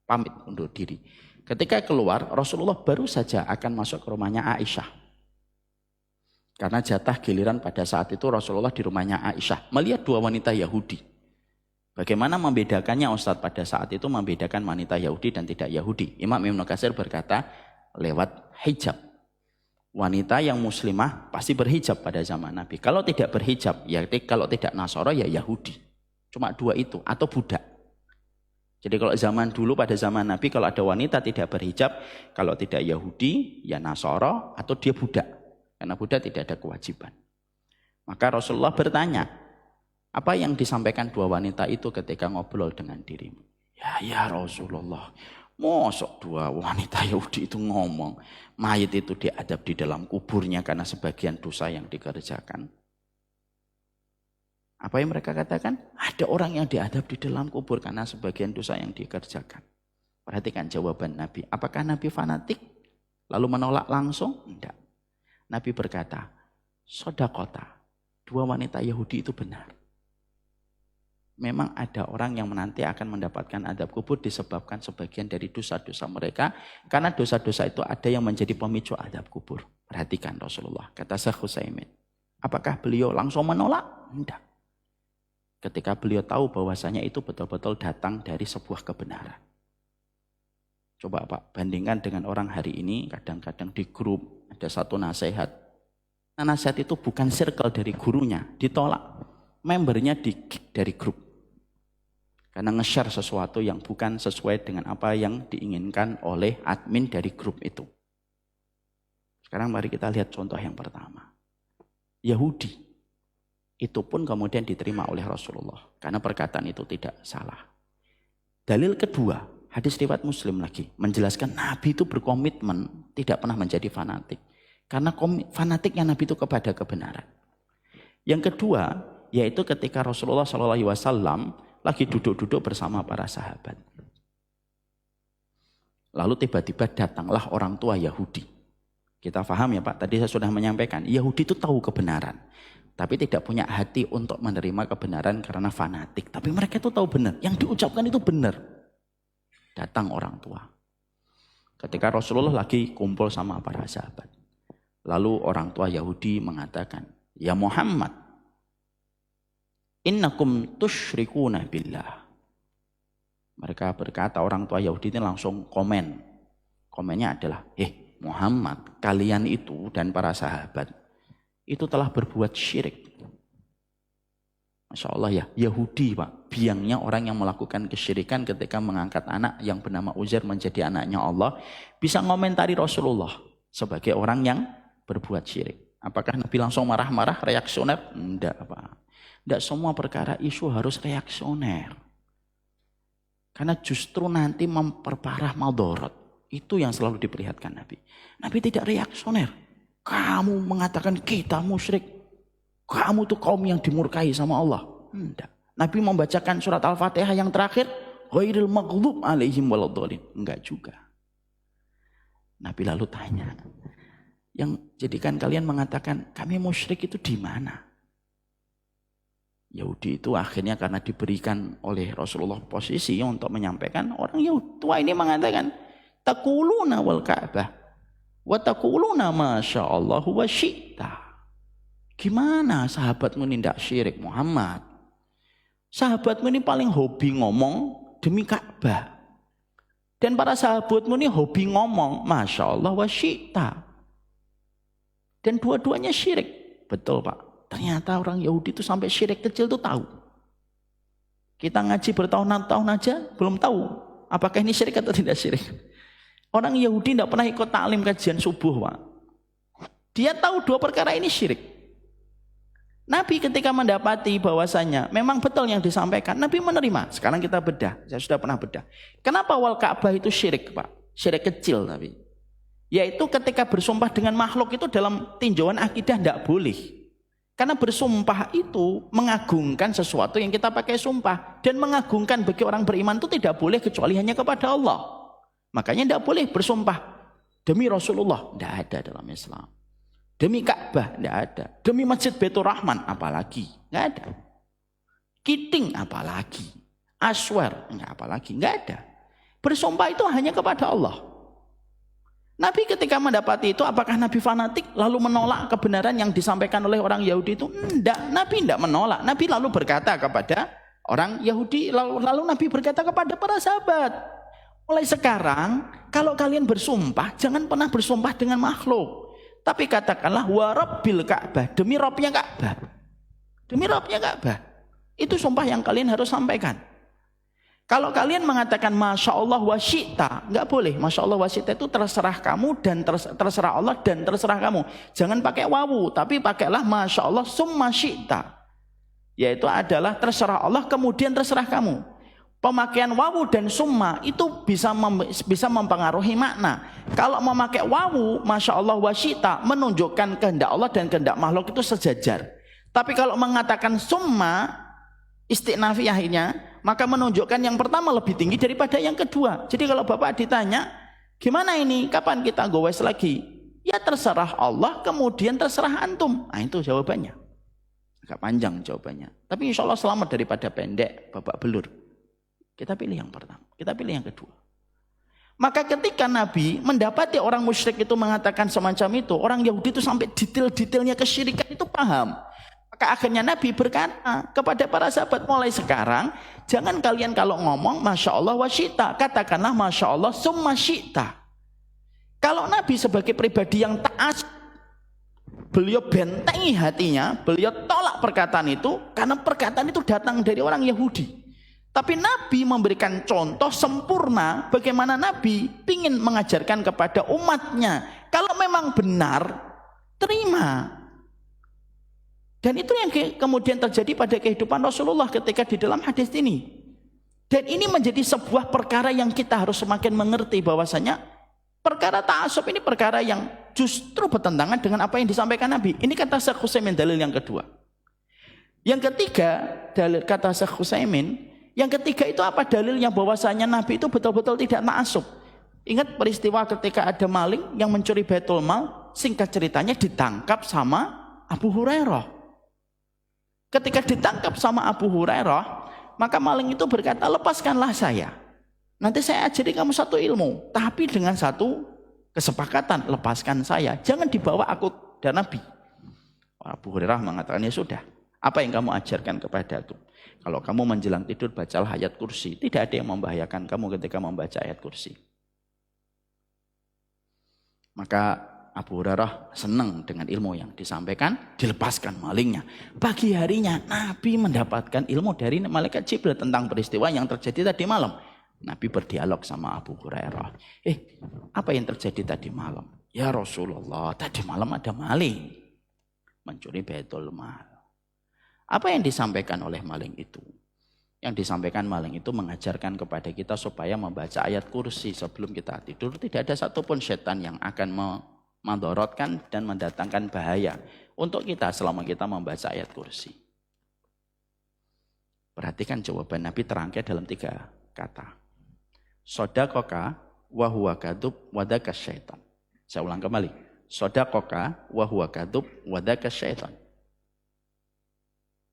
pamit undur diri. Ketika keluar, Rasulullah baru saja akan masuk ke rumahnya Aisyah. Karena jatah giliran pada saat itu Rasulullah di rumahnya Aisyah. Melihat 2 wanita Yahudi. Bagaimana membedakannya Ustadz pada saat itu, membedakan wanita Yahudi dan tidak Yahudi? Imam Ibnu Katsir berkata, lewat hijab. Wanita yang muslimah pasti berhijab pada zaman Nabi. Kalau tidak berhijab, ya kalau tidak Nasara ya Yahudi. Cuma 2 itu, atau budak. Jadi kalau zaman dulu pada zaman Nabi, kalau ada wanita tidak berhijab, kalau tidak Yahudi, ya Nasara atau dia budak. Karena budak tidak ada kewajiban. Maka Rasulullah bertanya, apa yang disampaikan 2 wanita itu ketika ngobrol dengan dirimu? Ya Rasulullah, mosok 2 wanita Yahudi itu ngomong, mayit itu diadab di dalam kuburnya karena sebagian dosa yang dikerjakan. Apa yang mereka katakan? Ada orang yang diadab di dalam kubur karena sebagian dosa yang dikerjakan. Perhatikan jawaban Nabi. Apakah Nabi fanatik? Lalu menolak langsung? Tidak. Nabi berkata, sodakota, 2 wanita Yahudi itu benar. memang ada orang yang nanti akan mendapatkan azab kubur disebabkan sebagian dari dosa-dosa mereka. Karena dosa-dosa itu ada yang menjadi pemicu azab kubur. Perhatikan Rasulullah, kata Syekh Utsaimin. Apakah beliau langsung menolak? Tidak. Ketika beliau tahu bahwasanya itu betul-betul datang dari sebuah kebenaran. Coba Pak, bandingkan dengan orang hari ini, kadang-kadang di grup ada satu nasihat. Nah, nasihat itu bukan circle dari gurunya, ditolak. Membernya di-kick dari grup. Karena nge-share sesuatu yang bukan sesuai dengan apa yang diinginkan oleh admin dari grup itu. Sekarang mari kita lihat contoh yang pertama. Yahudi. Itu pun kemudian diterima oleh Rasulullah. Karena perkataan itu tidak salah. Dalil kedua, hadis riwayat Muslim lagi. Menjelaskan Nabi itu berkomitmen tidak pernah menjadi fanatik. Karena fanatiknya Nabi itu kepada kebenaran. Yang kedua, yaitu ketika Rasulullah SAW lagi duduk-duduk bersama para sahabat. Lalu tiba-tiba datanglah orang tua Yahudi. Kita paham ya Pak, tadi saya sudah menyampaikan. Yahudi itu tahu kebenaran. Tapi tidak punya hati untuk menerima kebenaran karena fanatik. Tapi mereka itu tahu benar. Yang diucapkan itu benar. Datang orang tua. Ketika Rasulullah lagi kumpul sama para sahabat. Lalu orang tua Yahudi mengatakan, ya Muhammad, innakum tusyrikuna billah. Mereka berkata, orang tua Yahudi ini langsung komen. Komennya adalah, Muhammad, kalian itu dan para sahabat itu telah berbuat syirik. Masya Allah ya, Yahudi Pak, biangnya orang yang melakukan kesyirikan ketika mengangkat anak yang bernama Uzair menjadi anaknya Allah, bisa ngomentari Rasulullah sebagai orang yang berbuat syirik. Apakah Nabi langsung marah-marah, reaksioner? Enggak Pak. Enggak semua perkara isu harus reaksioner. Karena justru nanti memperparah madorot. Itu yang selalu diperlihatkan Nabi. Nabi tidak reaksioner. Kamu mengatakan kita musyrik. Kamu tuh kaum yang dimurkai sama Allah. Enggak. Nabi membacakan surat Al-Fatihah yang terakhir. Ghairil maghdub alaihim waladhdallin. Enggak juga. Nabi lalu tanya. Yang jadikan kalian mengatakan kami musyrik itu di mana? Yahudi itu akhirnya karena diberikan oleh Rasulullah posisi untuk menyampaikan, orang Yahudi tua ini mengatakan taquluna wal Ka'bah wa taquluna masya Allah wa syi'ta. Gimana sahabatmu ini tidak syirik Muhammad? Sahabatmu ini paling hobi ngomong demi Ka'bah. Dan para sahabatmu ini hobi ngomong masya Allah wa syi'ta. Dan dua-duanya syirik. Betul Pak. Ternyata orang Yahudi itu sampai syirik kecil itu tahu. Kita ngaji bertahun-tahun aja belum tahu apakah ini syirik atau tidak syirik. Orang Yahudi tidak pernah ikut taklim kajian subuh Pak. Dia tahu dua perkara ini syirik. Nabi ketika mendapati bahwasanya memang betul yang disampaikan, Nabi menerima. Sekarang kita bedah, saya sudah pernah bedah. Kenapa wal Ka'bah itu syirik Pak? Syirik kecil tapi. Yaitu ketika bersumpah dengan makhluk itu dalam tinjauan akidah tidak boleh. Karena bersumpah itu mengagungkan sesuatu yang kita pakai sumpah. Dan mengagungkan bagi orang beriman itu tidak boleh kecuali hanya kepada Allah. Makanya tidak boleh bersumpah demi Rasulullah. Tidak ada dalam Islam. Demi Ka'bah tidak ada. Demi Masjid Baitur Rahman apalagi. Tidak ada. Kiting apalagi. Aswar apalagi. Tidak ada. Bersumpah itu hanya kepada Allah. Nabi ketika mendapati itu, apakah Nabi fanatik lalu menolak kebenaran yang disampaikan oleh orang Yahudi itu? Enggak, Nabi tidak menolak. Nabi lalu berkata kepada orang Yahudi, lalu Nabi berkata kepada para sahabat, mulai sekarang kalau kalian bersumpah, jangan pernah bersumpah dengan makhluk. Tapi katakanlah wa rabbil Ka'bah, demi Rabbnya Ka'bah. Demi Rabbnya Ka'bah. Itu sumpah yang kalian harus sampaikan. Kalau kalian mengatakan Masya Allah wa syi'ta, enggak boleh. Masya Allah wa syi'ta itu terserah kamu dan terserah Allah dan terserah kamu. Jangan pakai wawu, tapi pakailah Masya Allah summa syi'ta. Yaitu adalah terserah Allah kemudian terserah kamu. Pemakaian wawu dan summa itu bisa mempengaruhi makna. Kalau memakai wawu Masya Allah wa syi'ta menunjukkan kehendak Allah dan kehendak makhluk itu sejajar. Tapi kalau mengatakan summa istiqnafiyahnya, maka menunjukkan yang pertama lebih tinggi daripada yang kedua. Jadi kalau Bapak ditanya, gimana ini? Kapan kita gowes lagi? Ya terserah Allah, kemudian terserah antum. Nah itu jawabannya. Agak panjang jawabannya. Tapi insya Allah selamat daripada pendek, babak belur. Kita pilih yang pertama, kita pilih yang kedua. Maka ketika Nabi mendapati orang musyrik itu mengatakan semacam itu, orang Yahudi itu sampai detail-detailnya kesyirikan itu paham. Maka akhirnya Nabi berkata kepada para sahabat, mulai sekarang jangan kalian kalau ngomong Masya Allah wa syi'ta, katakanlah Masya Allah summa syi'ta. Kalau Nabi sebagai pribadi yang taat, beliau bentengi hatinya, beliau tolak perkataan itu karena perkataan itu datang dari orang Yahudi. Tapi Nabi memberikan contoh sempurna bagaimana Nabi ingin mengajarkan kepada umatnya. Kalau memang benar, terima. Dan itu yang kemudian terjadi pada kehidupan Rasulullah ketika di dalam hadis ini. Dan ini menjadi sebuah perkara yang kita harus semakin mengerti bahwasanya perkara ta'assub ini perkara yang justru bertentangan dengan apa yang disampaikan Nabi. Ini kata Syekh Utsaimin dalil yang kedua. Yang ketiga, dalil kata Syekh Utsaimin, yang ketiga itu apa dalilnya bahwasanya Nabi itu betul-betul tidak ta'assub. Ingat peristiwa ketika ada maling yang mencuri Baitul Mal, singkat ceritanya ditangkap sama Abu Hurairah. Ketika ditangkap sama Abu Hurairah, maka maling itu berkata, lepaskanlah saya. Nanti saya ajari kamu satu ilmu, tapi dengan satu kesepakatan, lepaskan saya. Jangan dibawa aku dan Nabi. Abu Hurairah mengatakan, ya sudah. Apa yang kamu ajarkan kepadaku? Kalau kamu menjelang tidur, bacalah ayat kursi. Tidak ada yang membahayakan kamu ketika membaca ayat kursi. Maka Abu Hurairah senang dengan ilmu yang disampaikan, dilepaskan malingnya. Pagi harinya, Nabi mendapatkan ilmu dari malaikat Jibril tentang peristiwa yang terjadi tadi malam. Nabi berdialog sama Abu Hurairah. Apa yang terjadi tadi malam? Ya Rasulullah, tadi malam ada maling mencuri Baitul Mal. Apa yang disampaikan oleh maling itu? Yang disampaikan maling itu mengajarkan kepada kita supaya membaca ayat kursi sebelum kita tidur. Tidak ada satupun setan yang akan memandorotkan dan mendatangkan bahaya untuk kita selama kita membaca ayat kursi. Perhatikan jawaban Nabi terangkai dalam 3 kata. Sodakoka wa huwa kadub wadakas syaitan. Saya ulang kembali. Sodakoka wa huwa kadub wadakas syaitan.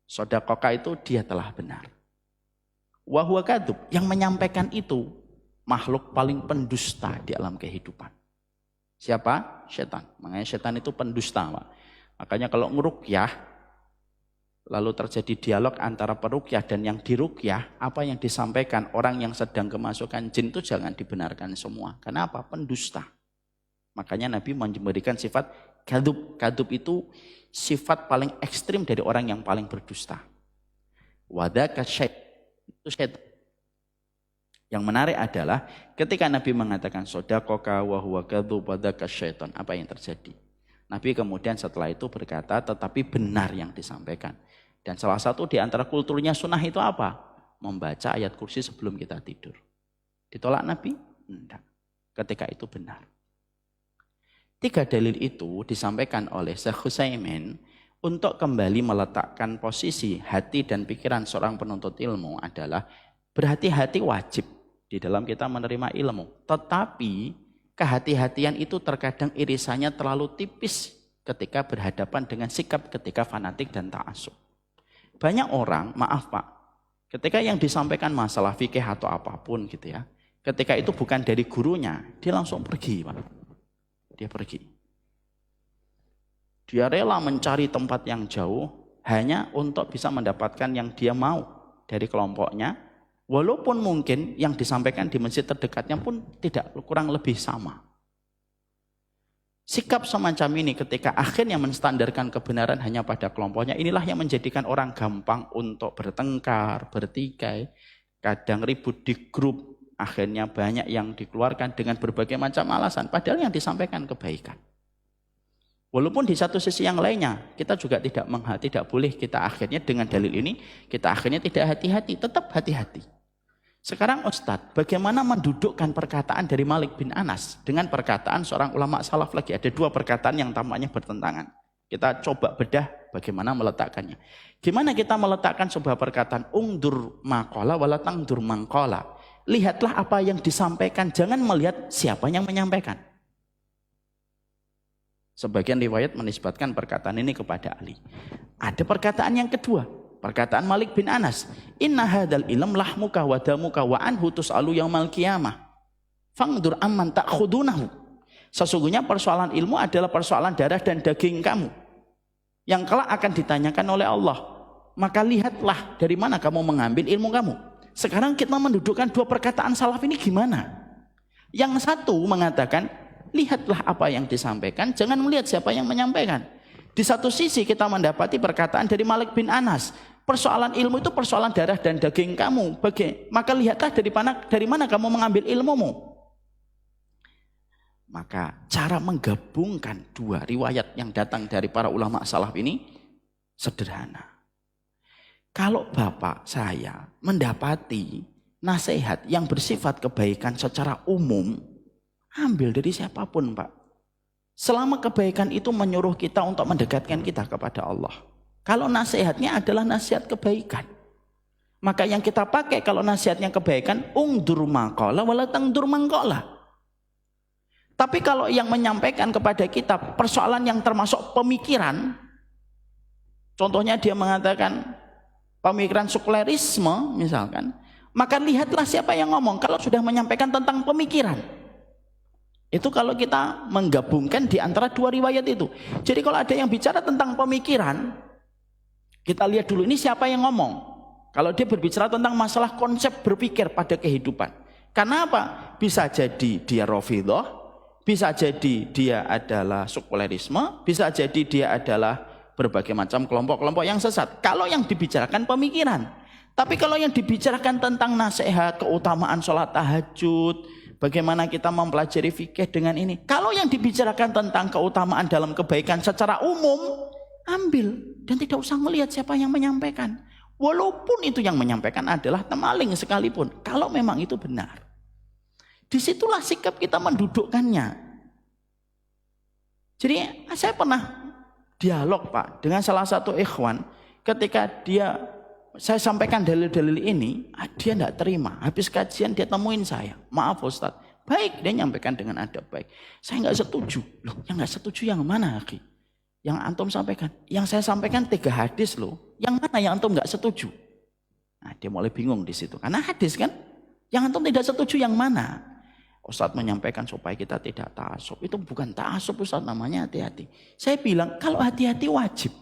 Sodakoka itu dia telah benar. Wa huwa kadub, yang menyampaikan itu makhluk paling pendusta di alam kehidupan. Siapa? Syaitan. Makanya syaitan itu pendusta, Pak. Makanya kalau ngeruqyah lalu terjadi dialog antara peruqyah dan yang diruqyah, apa yang disampaikan orang yang sedang kemasukan jin itu jangan dibenarkan semua. Kenapa? Pendusta. Makanya Nabi memberikan sifat kadub. Kadub itu sifat paling ekstrim dari orang yang paling berdusta. Wadaka syaitan. Itu syaitan. Yang menarik adalah ketika Nabi mengatakan sodakoka wa huwa kadub wadaka syaitan. Apa yang terjadi? Nabi kemudian setelah itu berkata, tetapi benar yang disampaikan. Dan salah satu di antara kulturnya sunnah itu apa? Membaca ayat kursi sebelum kita tidur. Ditolak Nabi? Tidak. Ketika itu benar. 3 dalil itu disampaikan oleh Syekh Utsaimin untuk kembali meletakkan posisi hati dan pikiran seorang penuntut ilmu adalah berhati-hati wajib di dalam kita menerima ilmu. Tetapi kehati-hatian itu terkadang irisannya terlalu tipis ketika berhadapan dengan sikap ketika fanatik dan ta'assub. Banyak orang, maaf Pak, ketika yang disampaikan masalah fikih atau apapun gitu ya, ketika itu bukan dari gurunya, dia langsung pergi Pak. Dia pergi. Dia rela mencari tempat yang jauh hanya untuk bisa mendapatkan yang dia mau dari kelompoknya, walaupun mungkin yang disampaikan di masjid terdekatnya pun tidak kurang lebih sama. Sikap semacam ini ketika akhirnya menstandarkan kebenaran hanya pada kelompoknya, inilah yang menjadikan orang gampang untuk bertengkar, bertikai, kadang ribut di grup, akhirnya banyak yang dikeluarkan dengan berbagai macam alasan, padahal yang disampaikan kebaikan. Walaupun di satu sisi yang lainnya, kita juga tidak boleh kita akhirnya dengan dalil ini, kita akhirnya tidak hati-hati, tetap hati-hati. Sekarang Ustadz, bagaimana mendudukkan perkataan dari Malik bin Anas dengan perkataan seorang ulama salaf lagi? Ada 2 perkataan yang tampaknya bertentangan. Kita coba bedah bagaimana meletakkannya. Gimana kita meletakkan sebuah perkataan ungdur maqala wala tangdur mangqala. Lihatlah apa yang disampaikan, jangan melihat siapa yang menyampaikan. Sebagian riwayat menisbatkan perkataan ini kepada Ali. Ada perkataan yang kedua, perkataan Malik bin Anas. Inna hadal ilm lahmuka wa damuka wa anhu tus'alu yaumal qiyamah. Fangdur amman ta'khudunahu. Sesungguhnya persoalan ilmu adalah persoalan darah dan daging kamu, yang kelak akan ditanyakan oleh Allah. Maka lihatlah dari mana kamu mengambil ilmu kamu. Sekarang kita mendudukkan dua perkataan salaf ini gimana? Yang satu mengatakan, lihatlah apa yang disampaikan, jangan melihat siapa yang menyampaikan. Di satu sisi kita mendapati perkataan dari Malik bin Anas, persoalan ilmu itu persoalan darah dan daging kamu. Maka lihatlah dari mana kamu mengambil ilmumu. Maka cara menggabungkan dua riwayat yang datang dari para ulama salaf ini sederhana. Kalau bapak saya mendapati nasihat yang bersifat kebaikan secara umum, ambil dari siapapun, Pak. Selama kebaikan itu menyuruh kita untuk mendekatkan kita kepada Allah. Kalau nasihatnya adalah nasihat kebaikan, maka yang kita pakai kalau nasihatnya kebaikan, ungdur maqala wala tangdur mangqala. Tapi kalau yang menyampaikan kepada kita persoalan yang termasuk pemikiran, contohnya dia mengatakan pemikiran sekulerisme misalkan, maka lihatlah siapa yang ngomong. Kalau sudah menyampaikan tentang pemikiran, itu kalau kita menggabungkan di antara dua riwayat itu. Jadi kalau ada yang bicara tentang pemikiran, kita lihat dulu ini siapa yang ngomong. Kalau dia berbicara tentang masalah konsep berpikir pada kehidupan, karena apa? Bisa jadi dia Rafidhah, bisa jadi dia adalah sekulerisme, bisa jadi dia adalah berbagai macam kelompok-kelompok yang sesat. Kalau yang dibicarakan pemikiran. Tapi kalau yang dibicarakan tentang nasihat, keutamaan sholat tahajud, bagaimana kita mempelajari fikih dengan ini. Kalau yang dibicarakan tentang keutamaan dalam kebaikan secara umum, ambil. Dan tidak usah melihat siapa yang menyampaikan. Walaupun itu yang menyampaikan adalah temaling sekalipun. Kalau memang itu benar. Disitulah sikap kita mendudukkannya. Jadi saya pernah dialog, Pak, dengan salah satu ikhwan. Ketika saya sampaikan dalil-dalil ini, dia tidak terima. Habis kajian dia temuin saya. Maaf Ustadz. Baik, dia nyampaikan dengan adab baik. Saya nggak setuju. Loh, yang nggak setuju yang mana, Aki? Yang antum sampaikan. Yang saya sampaikan 3 hadis loh. Yang mana yang antum nggak setuju? Nah, dia mulai bingung di situ. Karena hadis kan. Yang antum tidak setuju yang mana? Ustadz menyampaikan supaya kita tidak ta'asub. Itu bukan ta'asub Ustadz, namanya hati-hati. Saya bilang kalau hati-hati wajib.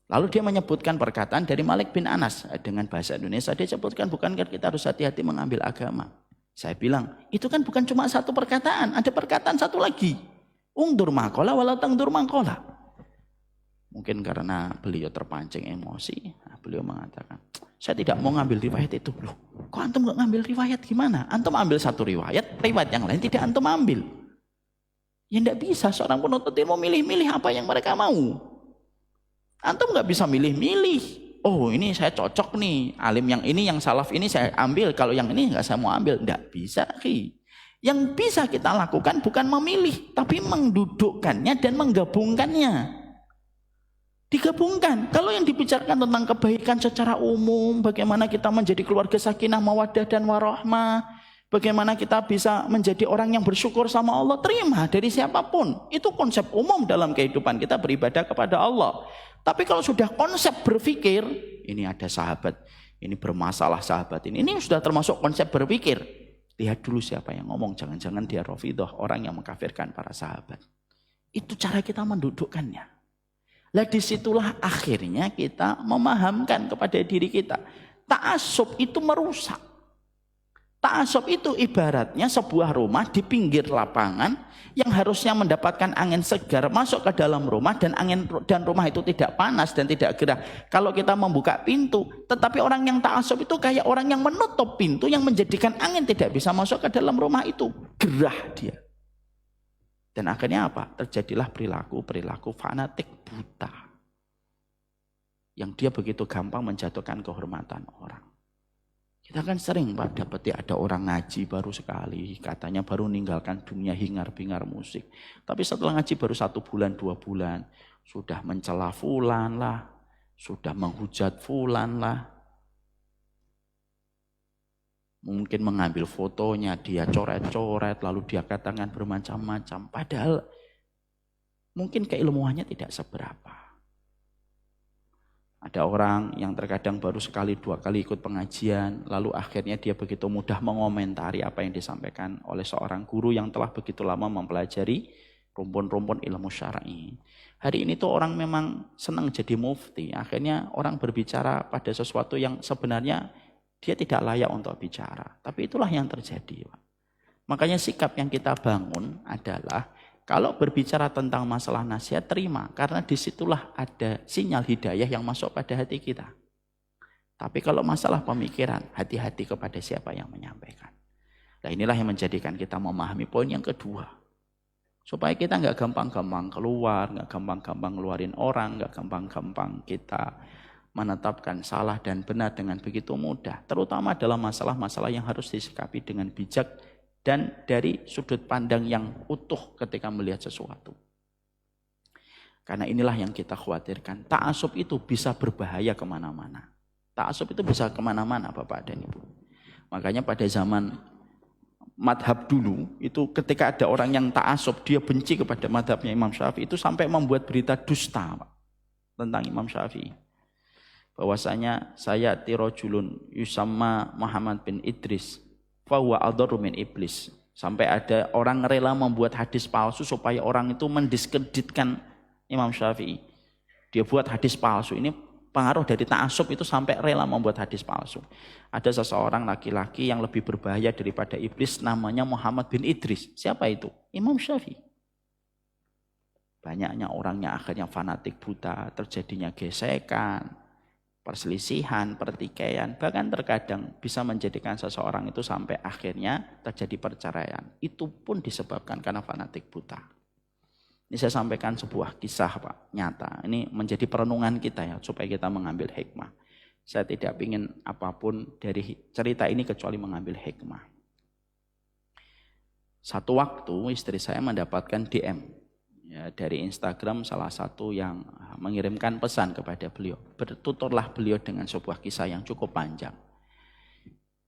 Lalu dia menyebutkan perkataan dari Malik bin Anas. Dengan bahasa Indonesia dia sebutkan, bukankah kita harus hati-hati mengambil agama. Saya bilang itu kan bukan cuma satu perkataan. Ada perkataan satu lagi. Ungdur maqala wala tangdur mangqala. Mungkin karena beliau terpancing emosi. Beliau mengatakan, saya tidak mau ngambil riwayat itu. Loh, kok antum gak ngambil riwayat gimana? Antum ambil satu riwayat yang lain tidak antum ambil. Ya tidak bisa seorang penuntut ilmu milih-milih apa yang mereka mau. Antum gak bisa milih-milih. Oh ini saya cocok nih, alim yang ini, yang salaf ini saya ambil. Kalau yang ini gak saya mau ambil. Tidak bisa. Yang bisa kita lakukan bukan memilih, tapi mendudukkannya dan menggabungkannya. Digabungkan. Kalau yang dibicarakan tentang kebaikan secara umum, bagaimana kita menjadi keluarga sakinah, mawaddah dan warahmah, bagaimana kita bisa menjadi orang yang bersyukur sama Allah, terima dari siapapun. Itu konsep umum dalam kehidupan kita beribadah kepada Allah. Tapi kalau sudah konsep berpikir, ini ada sahabat, ini bermasalah sahabat ini sudah termasuk konsep berpikir. Lihat dulu siapa yang ngomong, jangan-jangan dia Rafidhah, orang yang mengkafirkan para sahabat. Itu cara kita mendudukkannya. Lah disitulah akhirnya kita memahamkan kepada diri kita. Ta'assub itu merusak. Ta'assub itu ibaratnya sebuah rumah di pinggir lapangan yang harusnya mendapatkan angin segar masuk ke dalam rumah dan rumah itu tidak panas dan tidak gerah. Kalau kita membuka pintu, tetapi orang yang ta'assub itu kayak orang yang menutup pintu yang menjadikan angin tidak bisa masuk ke dalam rumah itu. Gerah dia. Dan akhirnya apa? Terjadilah perilaku fanatik buta. Yang dia begitu gampang menjatuhkan kehormatan orang. Kita kan sering Pak dapati ada orang ngaji baru sekali. Katanya baru meninggalkan dunia hingar-bingar musik. Tapi setelah ngaji baru 1 bulan, 2 bulan. Sudah mencela fulan lah. Sudah menghujat fulan lah. Mungkin mengambil fotonya, dia coret-coret, lalu dia katakan bermacam-macam. Padahal mungkin keilmuannya tidak seberapa. Ada orang yang terkadang baru sekali 2 kali ikut pengajian, lalu akhirnya dia begitu mudah mengomentari apa yang disampaikan oleh seorang guru yang telah begitu lama mempelajari rumpun-rumpun ilmu syar'i. Hari ini tuh orang memang senang jadi mufti, akhirnya orang berbicara pada sesuatu yang sebenarnya dia tidak layak untuk bicara. Tapi itulah yang terjadi, Pak. Makanya sikap yang kita bangun adalah kalau berbicara tentang masalah nasihat, terima. Karena disitulah ada sinyal hidayah yang masuk pada hati kita. Tapi kalau masalah pemikiran, hati-hati kepada siapa yang menyampaikan. Nah inilah yang menjadikan kita memahami poin yang kedua. Supaya kita nggak gampang-gampang keluar, nggak gampang-gampang ngeluarin orang, nggak gampang-gampang kita menetapkan salah dan benar dengan begitu mudah. Terutama dalam masalah-masalah yang harus disikapi dengan bijak dan dari sudut pandang yang utuh ketika melihat sesuatu. Karena inilah yang kita khawatirkan. Ta'asub itu bisa berbahaya kemana-mana. Ta'asub itu bisa kemana-mana Bapak dan Ibu. Makanya pada zaman madhab dulu, itu ketika ada orang yang ta'asub, dia benci kepada madhabnya Imam Syafi'i, itu sampai membuat berita dusta Pak, tentang Imam Syafi'i. Bahwasanya saya tirojulun yusamma Muhammad bin Idris fahuwa adharu min iblis. Sampai ada orang rela membuat hadis palsu supaya orang itu mendiskreditkan Imam Syafi'i. Dia buat hadis palsu. Ini pengaruh dari ta'assub itu sampai rela membuat hadis palsu. Ada seseorang laki-laki yang lebih berbahaya daripada iblis, namanya Muhammad bin Idris. Siapa itu? Imam Syafi'i. Banyaknya orangnya akhirnya fanatik buta, terjadinya gesekan, perselisihan, pertikaian, bahkan terkadang bisa menjadikan seseorang itu sampai akhirnya terjadi perceraian. Itu pun disebabkan karena fanatik buta. Ini saya sampaikan sebuah kisah Pak, nyata. Ini menjadi perenungan kita ya, supaya kita mengambil hikmah. Saya tidak ingin apapun dari cerita ini kecuali mengambil hikmah. Satu waktu istri saya mendapatkan DM. Ya, dari Instagram salah satu yang mengirimkan pesan kepada beliau. Bertuturlah beliau dengan sebuah kisah yang cukup panjang.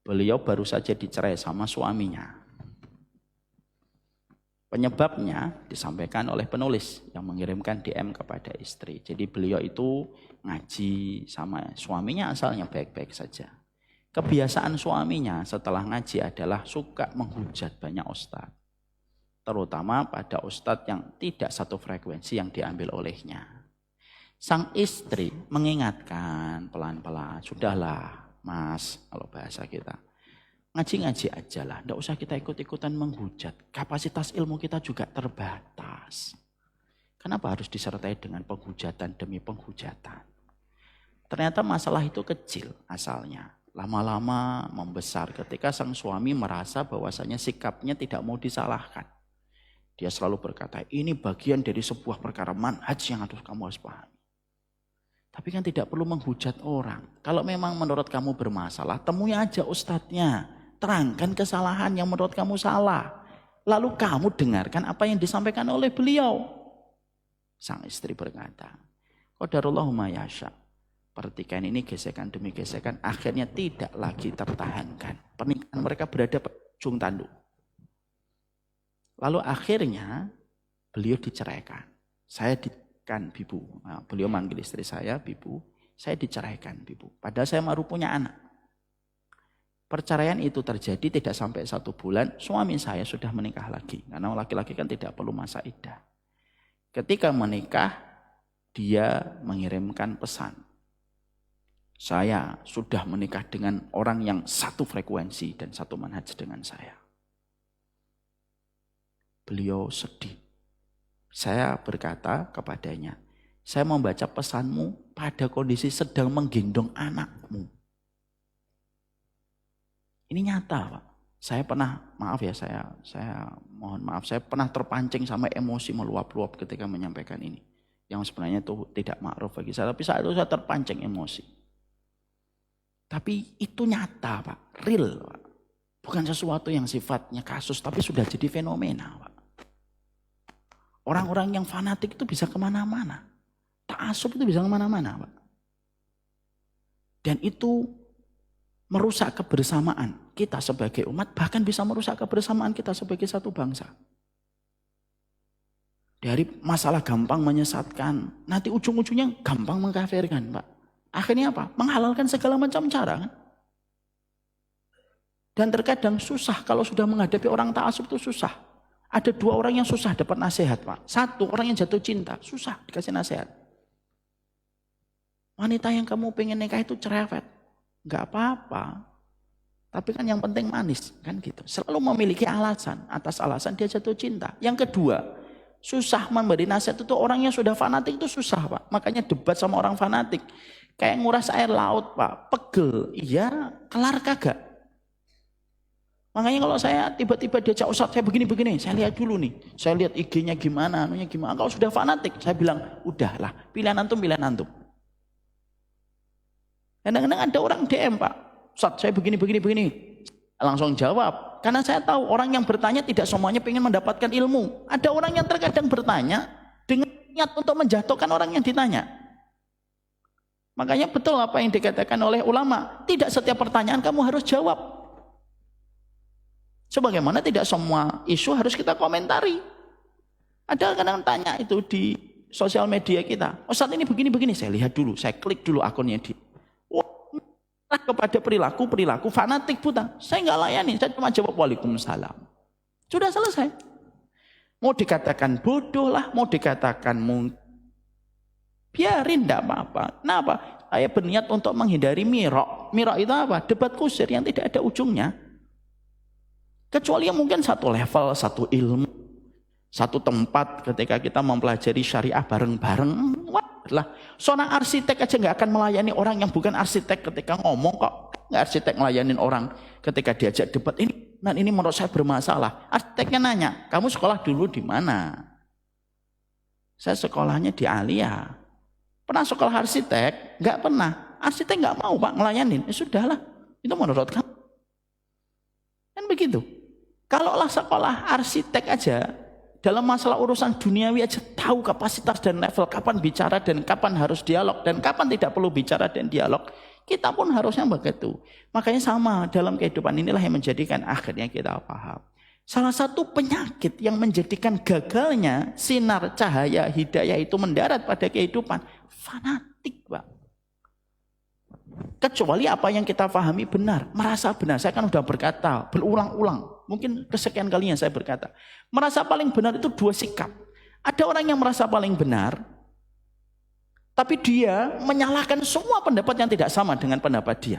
Beliau baru saja dicerai sama suaminya. Penyebabnya disampaikan oleh penulis yang mengirimkan DM kepada istri. Jadi beliau itu ngaji sama suaminya asalnya baik-baik saja. Kebiasaan suaminya setelah ngaji adalah suka menghujat banyak ustadz. Terutama pada ustadz yang tidak satu frekuensi yang diambil olehnya. Sang istri mengingatkan pelan-pelan, sudahlah mas, kalau bahasa kita, ngaji-ngaji aja lah, tidak usah kita ikut-ikutan menghujat. Kapasitas ilmu kita juga terbatas. Kenapa harus disertai dengan penghujatan demi penghujatan? Ternyata masalah itu kecil asalnya. Lama-lama membesar ketika sang suami merasa bahwasanya sikapnya tidak mau disalahkan. Dia selalu berkata, ini bagian dari sebuah perkara manhaj yang kamu harus pahami. Tapi kan tidak perlu menghujat orang. Kalau memang menurut kamu bermasalah, temui aja ustadznya. Terangkan kesalahan yang menurut kamu salah. Lalu kamu dengarkan apa yang disampaikan oleh beliau. Sang istri berkata, qadarullahu ma yasha. Pertikaian ini gesekan demi gesekan akhirnya tidak lagi tertahankan. Pernikahan mereka berada ujung tanduk. Lalu akhirnya beliau diceraikan. Saya kan bibu. Nah, beliau manggil istri saya bibu. Saya diceraikan bibu. Padahal saya baru punya anak. Perceraian itu terjadi tidak sampai 1 bulan. Suami saya sudah menikah lagi. Karena laki-laki kan tidak perlu masa iddah. Ketika menikah, dia mengirimkan pesan. Saya sudah menikah dengan orang yang satu frekuensi dan satu manhaj dengan saya. Beliau sedih. Saya berkata kepadanya, saya membaca pesanmu pada kondisi sedang menggendong anakmu. Ini nyata Pak. Saya pernah, maaf ya saya mohon maaf, saya pernah terpancing sama emosi meluap-luap ketika menyampaikan ini. Yang sebenarnya itu tidak ma'ruf bagi saya, tapi saat itu saya terpancing emosi. Tapi itu nyata Pak, real Pak. Bukan sesuatu yang sifatnya kasus, tapi sudah jadi fenomena Pak. Orang-orang yang fanatik itu bisa kemana-mana. Ta'asub itu bisa kemana-mana Pak. Dan itu merusak kebersamaan kita sebagai umat, bahkan bisa merusak kebersamaan kita sebagai satu bangsa. Dari masalah gampang menyesatkan, nanti ujung-ujungnya gampang mengkafirkan, Pak. Akhirnya apa? Menghalalkan segala macam cara, kan? Dan terkadang susah kalau sudah menghadapi orang ta'assub itu susah. Ada dua orang yang susah dapat nasihat, Pak. Satu, orang yang jatuh cinta, susah dikasih nasihat. Wanita yang kamu pengen nikah itu cerewet, nggak apa-apa. Tapi kan yang penting manis, kan gitu. Selalu memiliki alasan, atas alasan dia jatuh cinta. Yang kedua, susah memberi nasihat itu orang yang sudah fanatik itu susah, Pak. Makanya debat sama orang fanatik. Kayak nguras air laut, Pak. Pegel, iya, kelar kagak. Makanya kalau saya tiba-tiba diajak Ustaz, saya begini-begini, saya lihat dulu nih. Saya lihat IG-nya gimana, anunya gimana. Kalau sudah fanatik, saya bilang, udahlah, pilihan antum, pilihan antum. Kadang-kadang ada orang DM, Pak. Ustaz, saya begini-begini. Langsung jawab. Karena saya tahu orang yang bertanya tidak semuanya ingin mendapatkan ilmu. Ada orang yang terkadang bertanya dengan niat untuk menjatuhkan orang yang ditanya. Makanya betul apa yang dikatakan oleh ulama. Tidak setiap pertanyaan kamu harus jawab. Sebagaimana tidak semua isu harus kita komentari. Ada kadang tanya itu di sosial media kita. Ustaz ini begini-begini. Saya lihat dulu, saya klik dulu akunnya dia. Kepada perilaku fanatik buta. Saya nggak layani, saya cuma jawab waalaikumsalam. Sudah selesai. Mau dikatakan bodoh lah, mau dikatakan biarin, enggak apa-apa. Kenapa? Saya berniat untuk menghindari mirok. Mirok itu apa? Debat kusir yang tidak ada ujungnya. Kecuali yang mungkin satu level, satu ilmu, satu tempat ketika kita mempelajari syariah bareng-bareng. Lah, seorang arsitek aja nggak akan melayani orang yang bukan arsitek ketika ngomong kok. Nggak arsitek melayanin orang ketika diajak debat ini. Nah ini menurut saya bermasalah. Arsiteknya nanya, kamu sekolah dulu di mana? Saya sekolahnya di Alia. Pernah sekolah arsitek? Nggak pernah. Arsitek nggak mau, Pak, ngelayanin. Ya sudahlah, itu menurut kamu. Kan begitu. Kalaulah sekolah arsitek aja dalam masalah urusan duniawi aja tahu kapasitas dan level, kapan bicara dan kapan harus dialog dan kapan tidak perlu bicara dan dialog, kita pun harusnya begitu. Makanya sama dalam kehidupan inilah yang menjadikan akhirnya kita paham. Salah satu penyakit yang menjadikan gagalnya sinar cahaya hidayah itu mendarat pada kehidupan, fanatik, Pak. Kecuali apa yang kita pahami benar, merasa benar. Saya kan sudah berkata berulang-ulang, mungkin kesekian kalinya saya berkata, merasa paling benar itu dua sikap. Ada orang yang merasa paling benar, tapi dia menyalahkan semua pendapat yang tidak sama dengan pendapat dia.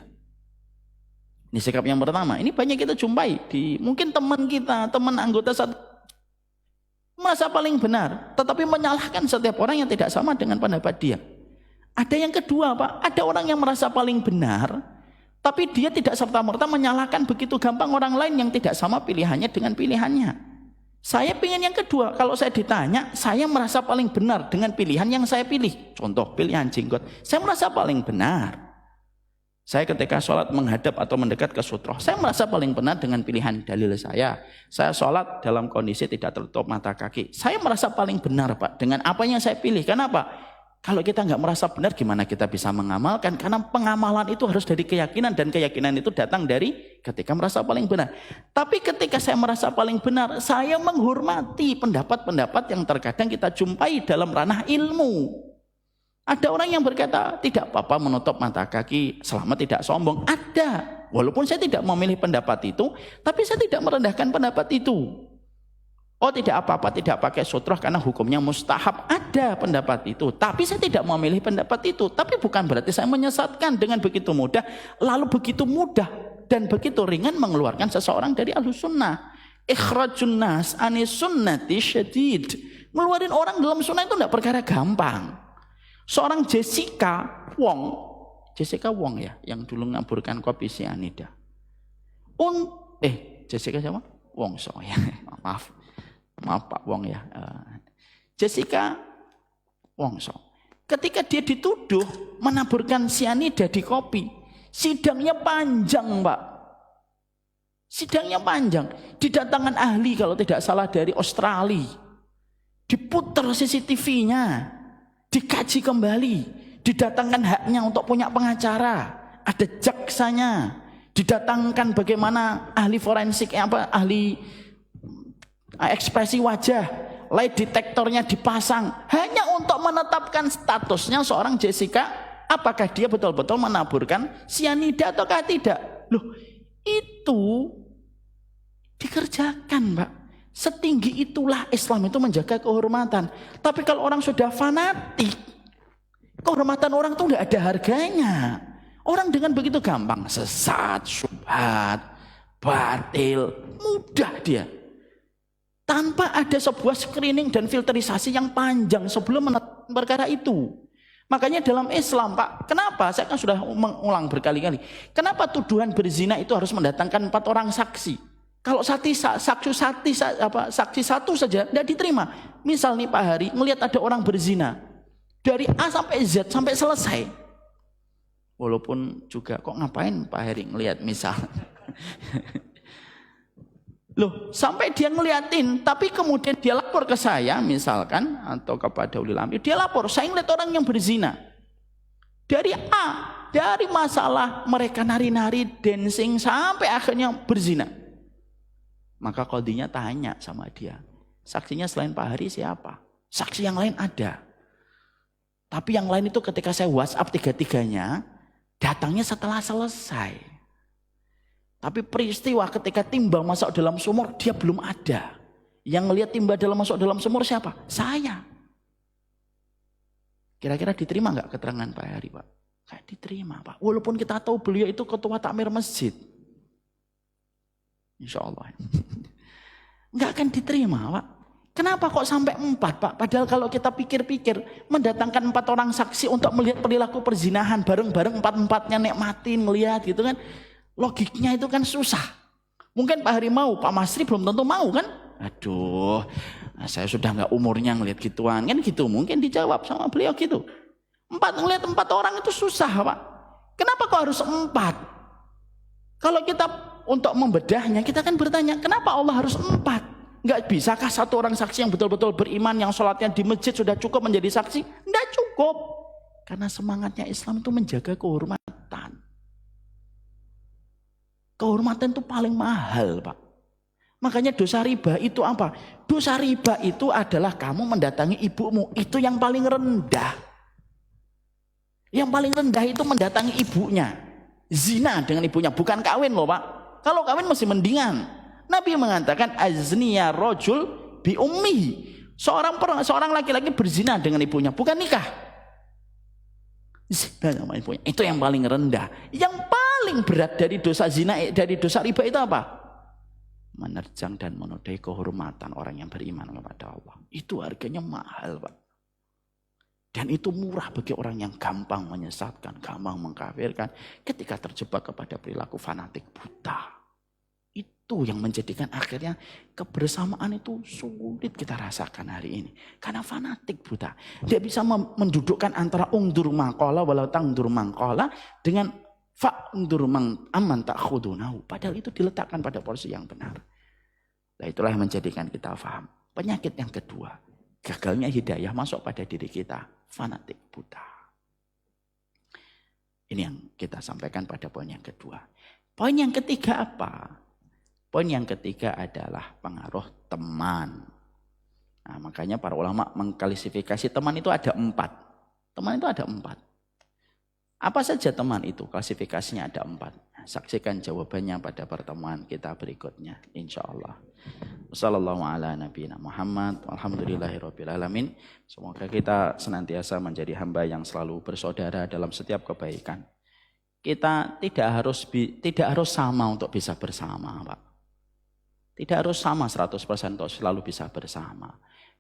Ini sikap yang pertama. Ini banyak kita jumpai di mungkin teman kita, teman anggota satu, merasa paling benar, tetapi menyalahkan setiap orang yang tidak sama dengan pendapat dia. Ada yang kedua, Pak, ada orang yang merasa paling benar, tapi dia tidak serta-merta menyalahkan begitu gampang orang lain yang tidak sama pilihannya dengan pilihannya. Saya ingin yang kedua, kalau saya ditanya, saya merasa paling benar dengan pilihan yang saya pilih. Contoh, pilihan jenggot. Saya merasa paling benar. Saya ketika sholat menghadap atau mendekat ke sutroh, saya merasa paling benar dengan pilihan dalil saya. Saya sholat dalam kondisi tidak tertutup mata kaki. Saya merasa paling benar, Pak, dengan apa yang saya pilih. Kenapa? Kalau kita nggak merasa benar, gimana kita bisa mengamalkan? Karena pengamalan itu harus dari keyakinan, dan keyakinan itu datang dari ketika merasa paling benar. Tapi ketika saya merasa paling benar, saya menghormati pendapat-pendapat yang terkadang kita jumpai dalam ranah ilmu. Ada orang yang berkata, tidak apa-apa menutup mata kaki selama tidak sombong. Ada. Walaupun saya tidak memilih pendapat itu, tapi saya tidak merendahkan pendapat itu. Oh tidak apa-apa, tidak pakai sutroh karena hukumnya mustahab. Ada pendapat itu, tapi saya tidak memilih pendapat itu. Tapi bukan berarti saya menyesatkan dengan begitu mudah, lalu begitu mudah dan begitu ringan mengeluarkan seseorang dari ahlus sunnah. Ikhrajun nas anis sunnati syadid. Ngeluarin orang dalam sunnah itu tidak perkara gampang. Seorang Jessica Wong ya, yang dulu ngaburkan kopi cyanida. Jessica siapa? Wongso ya, maaf Pak Wong ya. Jessica Wongso. Ketika dia dituduh menaburkan cyanida di kopi, sidangnya panjang, Pak. Sidangnya panjang. Didatangkan ahli kalau tidak salah dari Australia. Diputar CCTV-nya, dikaji kembali, didatangkan haknya untuk punya pengacara, ada jaksanya, didatangkan bagaimana ahli forensik, ahli ekspresi wajah lie detektornya dipasang hanya untuk menetapkan statusnya seorang Jessica, apakah dia betul-betul menaburkan sianida ataukah tidak. Loh, itu dikerjakan, Pak. Setinggi itulah Islam itu menjaga kehormatan. Tapi kalau orang sudah fanatik, kehormatan orang tuh nggak ada harganya. Orang dengan begitu gampang sesat, syubhat, batil, mudah dia. Tanpa ada sebuah screening dan filterisasi yang panjang sebelum menetapkan perkara itu. Makanya dalam Islam, Pak, kenapa? Saya kan sudah mengulang berkali-kali. Kenapa tuduhan berzina itu harus mendatangkan 4 orang saksi? Kalau saksi satu saja tidak diterima. Misal nih Pak Hari melihat ada orang berzina dari A sampai Z sampai selesai. Walaupun juga kok ngapain Pak Hari ngelihat misal. Loh, sampai dia ngeliatin, tapi kemudian dia lapor ke saya misalkan atau kepada ulil amri, dia lapor, saya ngeliat orang yang berzina. Dari A, dari masalah mereka nari-nari, dancing sampai akhirnya berzina. Maka qadhinya tanya sama dia, saksinya selain Pak Hari siapa? Saksi yang lain ada. Tapi yang lain itu ketika saya WhatsApp 3-3-nya, datangnya setelah selesai. Tapi peristiwa ketika timba masuk dalam sumur, dia belum ada. Yang lihat timba masuk dalam sumur siapa? Saya. Kira-kira diterima nggak keterangan Pak Hari, Pak? Nggak diterima, Pak. Walaupun kita tahu beliau itu ketua takmir masjid. Insya Allah. Nggak akan diterima, Pak. Kenapa kok sampai 4, Pak? Padahal kalau kita pikir-pikir, mendatangkan 4 orang saksi untuk melihat perilaku perzinahan bareng-bareng 4-4-nya nikmatin, melihat gitu kan. Logiknya itu kan susah. Mungkin Pak Hari mau, Pak Masri belum tentu mau kan? Aduh, saya sudah nggak umurnya ngelihat gituan kan gitu. Mungkin dijawab sama beliau gitu. Ngelihat 4 orang itu susah, Pak. Kenapa kok harus 4? Kalau kita untuk membedahnya, kita kan bertanya, kenapa Allah harus 4? Nggak bisakah 1 orang saksi yang betul-betul beriman, yang sholatnya di masjid sudah cukup menjadi saksi? Nggak cukup. Karena semangatnya Islam itu menjaga kehormatan. Kehormatan itu paling mahal, Pak. Makanya dosa riba itu apa? Dosa riba itu adalah kamu mendatangi ibumu. Itu yang paling rendah. Yang paling rendah itu mendatangi ibunya. Zina dengan ibunya. Bukan kawin loh, Pak. Kalau kawin masih mendingan. Nabi mengatakan azniya rojul bi ummihi. Seorang laki-laki berzina dengan ibunya. Bukan nikah. Zina sama ibunya. Itu yang paling rendah. Yang paling berat dari dosa zina, dari dosa riba itu apa? Menerjang dan menodai kehormatan orang yang beriman kepada Allah. Itu harganya mahal, Pak. Dan itu murah bagi orang yang gampang menyesatkan, gampang mengkafirkan, ketika terjebak kepada perilaku fanatik buta. Itu yang menjadikan akhirnya kebersamaan itu sulit kita rasakan hari ini. Karena fanatik buta. Dia bisa mendudukkan antara ungdur mangkola walau tangdur mangkola dengan fa'undur aman ta'khudunahu. Padahal itu diletakkan pada porsi yang benar. Nah, itulah yang menjadikan kita paham. Penyakit yang kedua, gagalnya hidayah masuk pada diri kita, fanatik buta. Ini yang kita sampaikan pada poin yang kedua. Poin yang ketiga apa? Poin yang ketiga adalah pengaruh teman. Nah, makanya para ulama mengklasifikasi teman itu ada 4. Teman itu ada 4. Apa saja teman itu? Klasifikasinya ada 4. Saksikan jawabannya pada pertemuan kita berikutnya, insya Allah. Wassallallahu ala nabiyina Muhammad. Alhamdulillahirabbil alamin. Semoga kita senantiasa menjadi hamba yang selalu bersaudara dalam setiap kebaikan. Kita tidak harus sama untuk bisa bersama, Pak. Tidak harus sama 100% untuk selalu bisa bersama.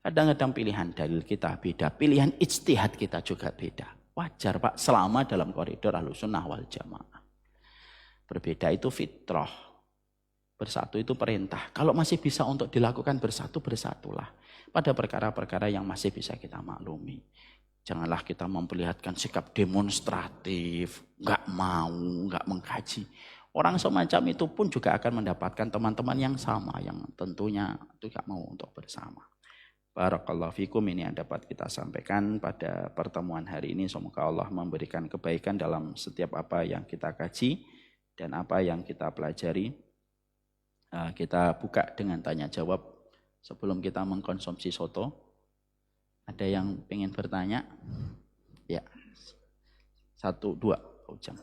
Kadang-kadang pilihan dalil kita beda, pilihan ijtihad kita juga beda. Wajar, Pak, selama dalam koridor Ahlussunnah wal Jamaah. Berbeda itu fitrah. Bersatu itu perintah. Kalau masih bisa untuk dilakukan bersatu, bersatulah. Pada perkara-perkara yang masih bisa kita maklumi. Janganlah kita memperlihatkan sikap demonstratif, nggak mau, nggak mengkaji. Orang semacam itu pun juga akan mendapatkan teman-teman yang sama, yang tentunya juga mau untuk bersama. Barakallahu fikum, ini yang dapat kita sampaikan pada pertemuan hari ini. Semoga Allah memberikan kebaikan dalam setiap apa yang kita kaji dan apa yang kita pelajari. Kita buka dengan tanya jawab. sebelum kita mengkonsumsi soto? Ada yang pengen bertanya? Ya, 1, 2, Pak Ujang.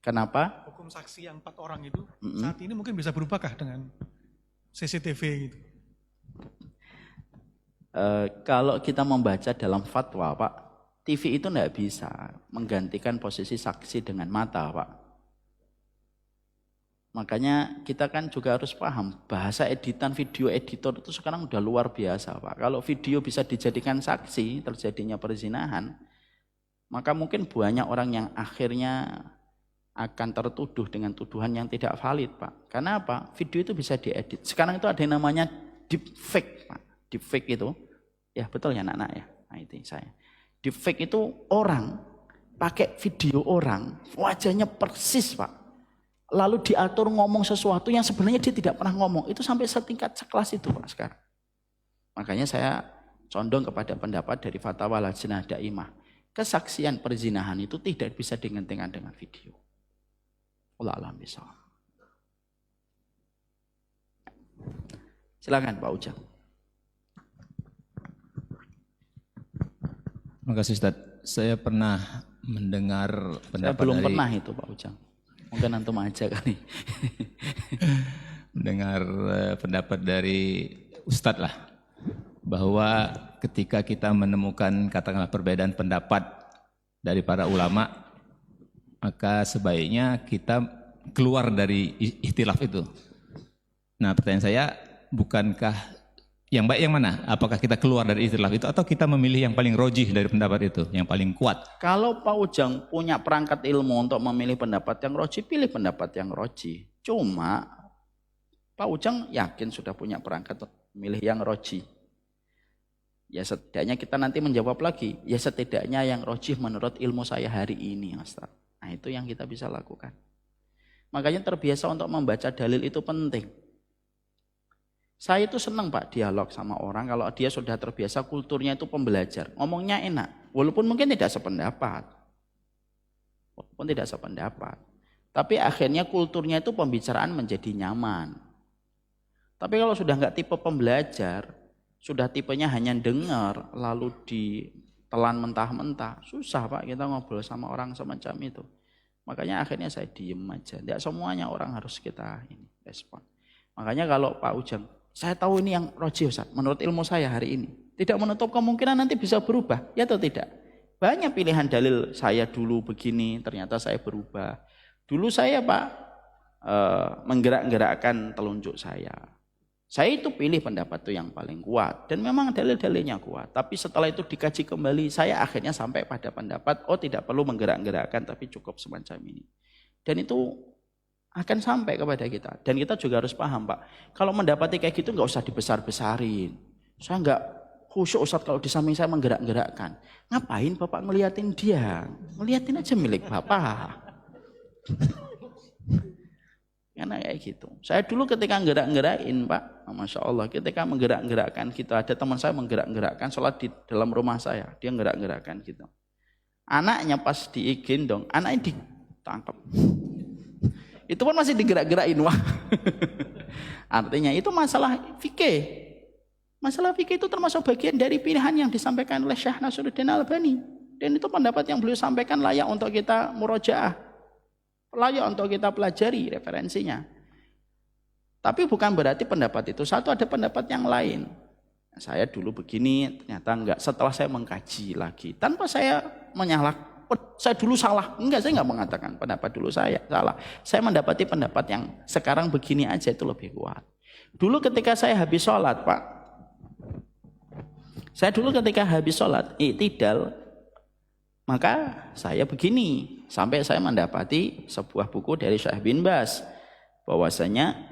Kenapa? Hukum saksi yang 4 orang itu saat ini mungkin bisa berubahkah dengan CCTV gitu? Kalau kita membaca dalam fatwa, Pak, TV itu tidak bisa menggantikan posisi saksi dengan mata, Pak. Makanya kita kan juga harus paham, bahasa editan video editor itu sekarang udah luar biasa, Pak. Kalau video bisa dijadikan saksi terjadinya perzinahan, maka mungkin banyak orang yang akhirnya akan tertuduh dengan tuduhan yang tidak valid, Pak. Karena apa? Video itu bisa diedit. Sekarang itu ada yang namanya deepfake, Pak. Deepfake itu, ya betul ya anak-anak ya. Nah itu saya. Deepfake itu orang pakai video orang, wajahnya persis, Pak. Lalu diatur ngomong sesuatu yang sebenarnya dia tidak pernah ngomong. Itu sampai setingkat sekelas itu, Pak, sekarang. Makanya saya condong kepada pendapat dari Fatwa Lajnah Daimah. Kesaksian perzinahan itu tidak bisa digantikan dengan video. Allah alam bisa. Silakan Pak Ujang. Terima kasih Ustaz. Saya pernah mendengar pendapat Saya belum pernah itu Pak Ujang. Mungkin antum aja kali. Mendengar pendapat dari Ustadz lah. Bahwa ketika kita menemukan katakanlah perbedaan pendapat dari para ulama, maka sebaiknya kita keluar dari ikhtilaf itu. Nah pertanyaan saya, bukankah yang baik yang mana? Apakah kita keluar dari ikhtilaf itu atau kita memilih yang paling rojih dari pendapat itu, yang paling kuat? Kalau Pak Ujang punya perangkat ilmu untuk memilih pendapat yang rojih, pilih pendapat yang rojih. Cuma Pak Ujang yakin sudah punya perangkat untuk memilih yang rojih. Ya setidaknya kita nanti menjawab lagi, ya setidaknya yang rojih menurut ilmu saya hari ini, Ustaz. Nah itu yang kita bisa lakukan. Makanya terbiasa untuk membaca dalil itu penting. Saya itu senang Pak dialog sama orang kalau dia sudah terbiasa kulturnya itu pembelajar. Ngomongnya enak, walaupun mungkin tidak sependapat. Tapi akhirnya kulturnya itu pembicaraan menjadi nyaman. Tapi kalau sudah nggak tipe pembelajar, sudah tipenya hanya dengar lalu ditelan mentah-mentah, susah Pak kita ngobrol sama orang semacam itu. Makanya akhirnya saya diem aja. Tidak semuanya orang harus kita respon. Makanya kalau Pak Ujang, saya tahu ini yang rojih Ustaz, menurut ilmu saya hari ini. Tidak menutup kemungkinan nanti bisa berubah, ya atau tidak? Banyak pilihan dalil saya dulu begini, ternyata saya berubah. Dulu saya Pak menggerak-gerakkan telunjuk saya. Saya itu pilih pendapat itu yang paling kuat. Dan memang dalil-dalilnya kuat. Tapi setelah itu dikaji kembali, saya akhirnya sampai pada pendapat, oh tidak perlu menggerak-gerakkan, tapi cukup semacam ini. Dan itu akan sampai kepada kita. Dan kita juga harus paham Pak, kalau mendapati kayak gitu nggak usah dibesar-besarin. Saya nggak khusyuk Ustaz kalau di samping saya menggerak-gerakkan. Ngapain Bapak ngeliatin dia? Ngeliatin aja milik Bapak. Karena kayak gitu. Saya dulu ketika gerak-gerakin Pak, Masya Allah, ketika menggerak-gerakkan gitu, ada teman saya menggerak-gerakkan sholat di dalam rumah saya, dia gerak-gerakkan gitu. Anaknya pas digendong, anaknya ditangkap. Itu pun masih digerak-gerakin wah. Artinya itu masalah fikih. Masalah fikih itu termasuk bagian dari pilihan yang disampaikan oleh Syekh Nasruddin Albani. Dan itu pendapat yang beliau sampaikan layak untuk kita murojaah, layak untuk kita pelajari referensinya. Tapi bukan berarti pendapat itu satu, ada pendapat yang lain. Saya dulu begini, ternyata enggak. Setelah saya mengkaji lagi, tanpa saya saya dulu salah. Enggak, saya enggak mengatakan pendapat dulu saya salah. Saya mendapati pendapat yang sekarang begini aja itu lebih kuat. Dulu ketika saya habis sholat Pak, i'tidal, maka saya begini, sampai saya mendapati sebuah buku dari Syekh bin Baz bahwasanya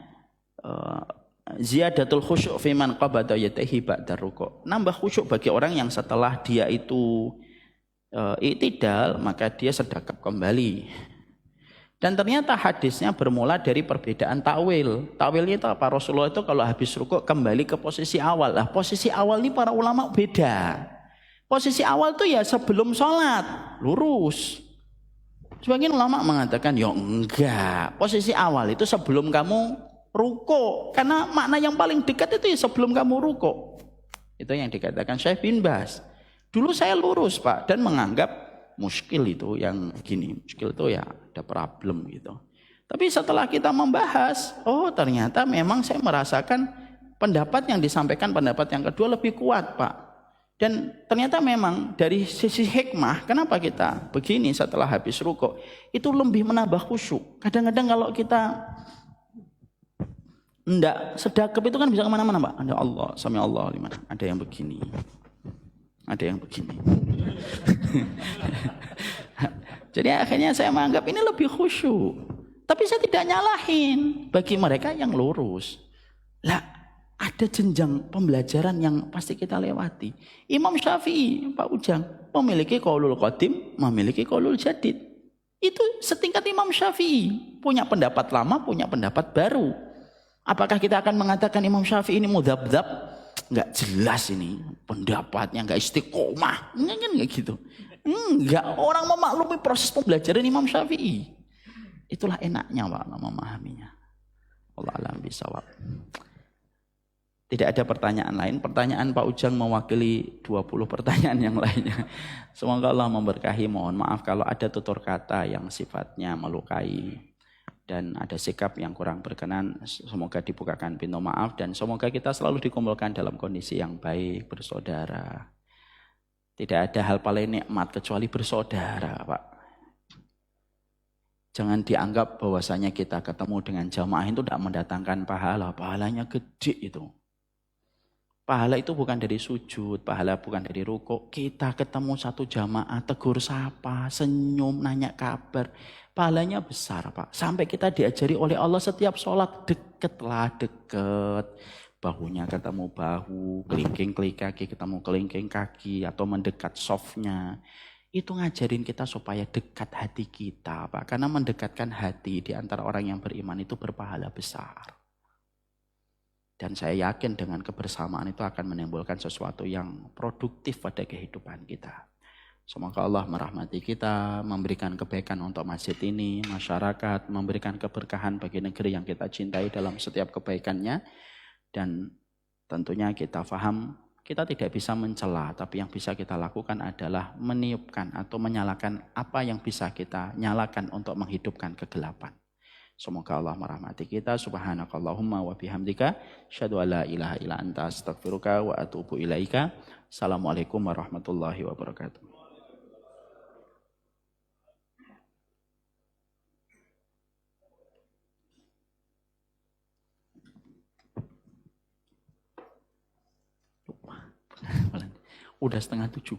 ziyadatul khusyuk fi man qabada yadayhi ba'da ruku'. Nambah khusyuk bagi orang yang setelah dia itu i'tidal, maka dia sedekap kembali. Dan ternyata hadisnya bermula dari perbedaan takwil. Takwilnya itu apa? Rasulullah itu kalau habis ruku' kembali ke posisi awal. Lah posisi awal ini para ulama beda. Posisi awal tuh ya sebelum sholat, lurus. Sebagian ulama mengatakan, ya enggak. Posisi awal itu sebelum kamu ruko. Karena makna yang paling dekat itu ya sebelum kamu ruko. Itu yang dikatakan Syekh bin Baz. Dulu saya lurus Pak, dan menganggap muskil itu yang gini. Muskil itu ya ada problem gitu. Tapi setelah kita membahas, oh ternyata memang saya merasakan pendapat yang disampaikan, pendapat yang kedua lebih kuat Pak. Dan ternyata memang dari sisi hikmah, kenapa kita begini setelah habis rukuk, itu lebih menambah khusyuk. Kadang-kadang kalau kita enggak sedekap itu kan bisa kemana-mana Pak. Ada Allah, sami Allah liman. Ada yang begini, ada yang begini. Jadi akhirnya saya menganggap ini lebih khusyuk. Tapi saya tidak nyalahin bagi mereka yang lurus. Lah, ada jenjang pembelajaran yang pasti kita lewati. Imam Syafi'i, Pak Ujang, memiliki qaulul qadim, memiliki qaulul jadid. Itu setingkat Imam Syafi'i. Punya pendapat lama, punya pendapat baru. Apakah kita akan mengatakan Imam Syafi'i ini mudhab-dhab? Enggak jelas ini pendapatnya, enggak istiqomah. Enggak gitu. Enggak, orang memaklumi proses pembelajaran Imam Syafi'i. Itulah enaknya Pak memahaminya. Allah alam bisawab. Tidak ada pertanyaan lain. Pertanyaan Pak Ujang mewakili 20 pertanyaan yang lainnya. Semoga Allah memberkahi. Mohon maaf kalau ada tutur kata yang sifatnya melukai dan ada sikap yang kurang berkenan. Semoga dibukakan pintu maaf dan semoga kita selalu dikumpulkan dalam kondisi yang baik, bersaudara. Tidak ada hal paling nikmat kecuali bersaudara, Pak. Jangan dianggap bahwasanya kita ketemu dengan jamaah itu tidak mendatangkan pahala. Pahalanya gede itu. Pahala itu bukan dari sujud, pahala bukan dari rukuk. Kita ketemu satu jamaah, tegur sapa, senyum, nanya kabar. Pahalanya besar Pak. Sampai kita diajari oleh Allah setiap sholat, deketlah deket. Bahunya ketemu bahu, kelingking kaki ketemu kelingking kaki, atau mendekat softnya. Itu ngajarin kita supaya dekat hati kita Pak. Karena mendekatkan hati di antara orang yang beriman itu berpahala besar. Dan saya yakin dengan kebersamaan itu akan menimbulkan sesuatu yang produktif pada kehidupan kita. Semoga Allah merahmati kita, memberikan kebaikan untuk masjid ini, masyarakat, memberikan keberkahan bagi negeri yang kita cintai dalam setiap kebaikannya. Dan tentunya kita paham, kita tidak bisa mencela, tapi yang bisa kita lakukan adalah meniupkan atau menyalakan apa yang bisa kita nyalakan untuk menghidupkan kegelapan. Semoga Allah merahmati kita. Subhanakallahumma wa bihamdika asyhadu an la ilaha illa anta astaghfiruka wa atubu ilaika. Assalamualaikum warahmatullahi wabarakatuh. Udah 6:30.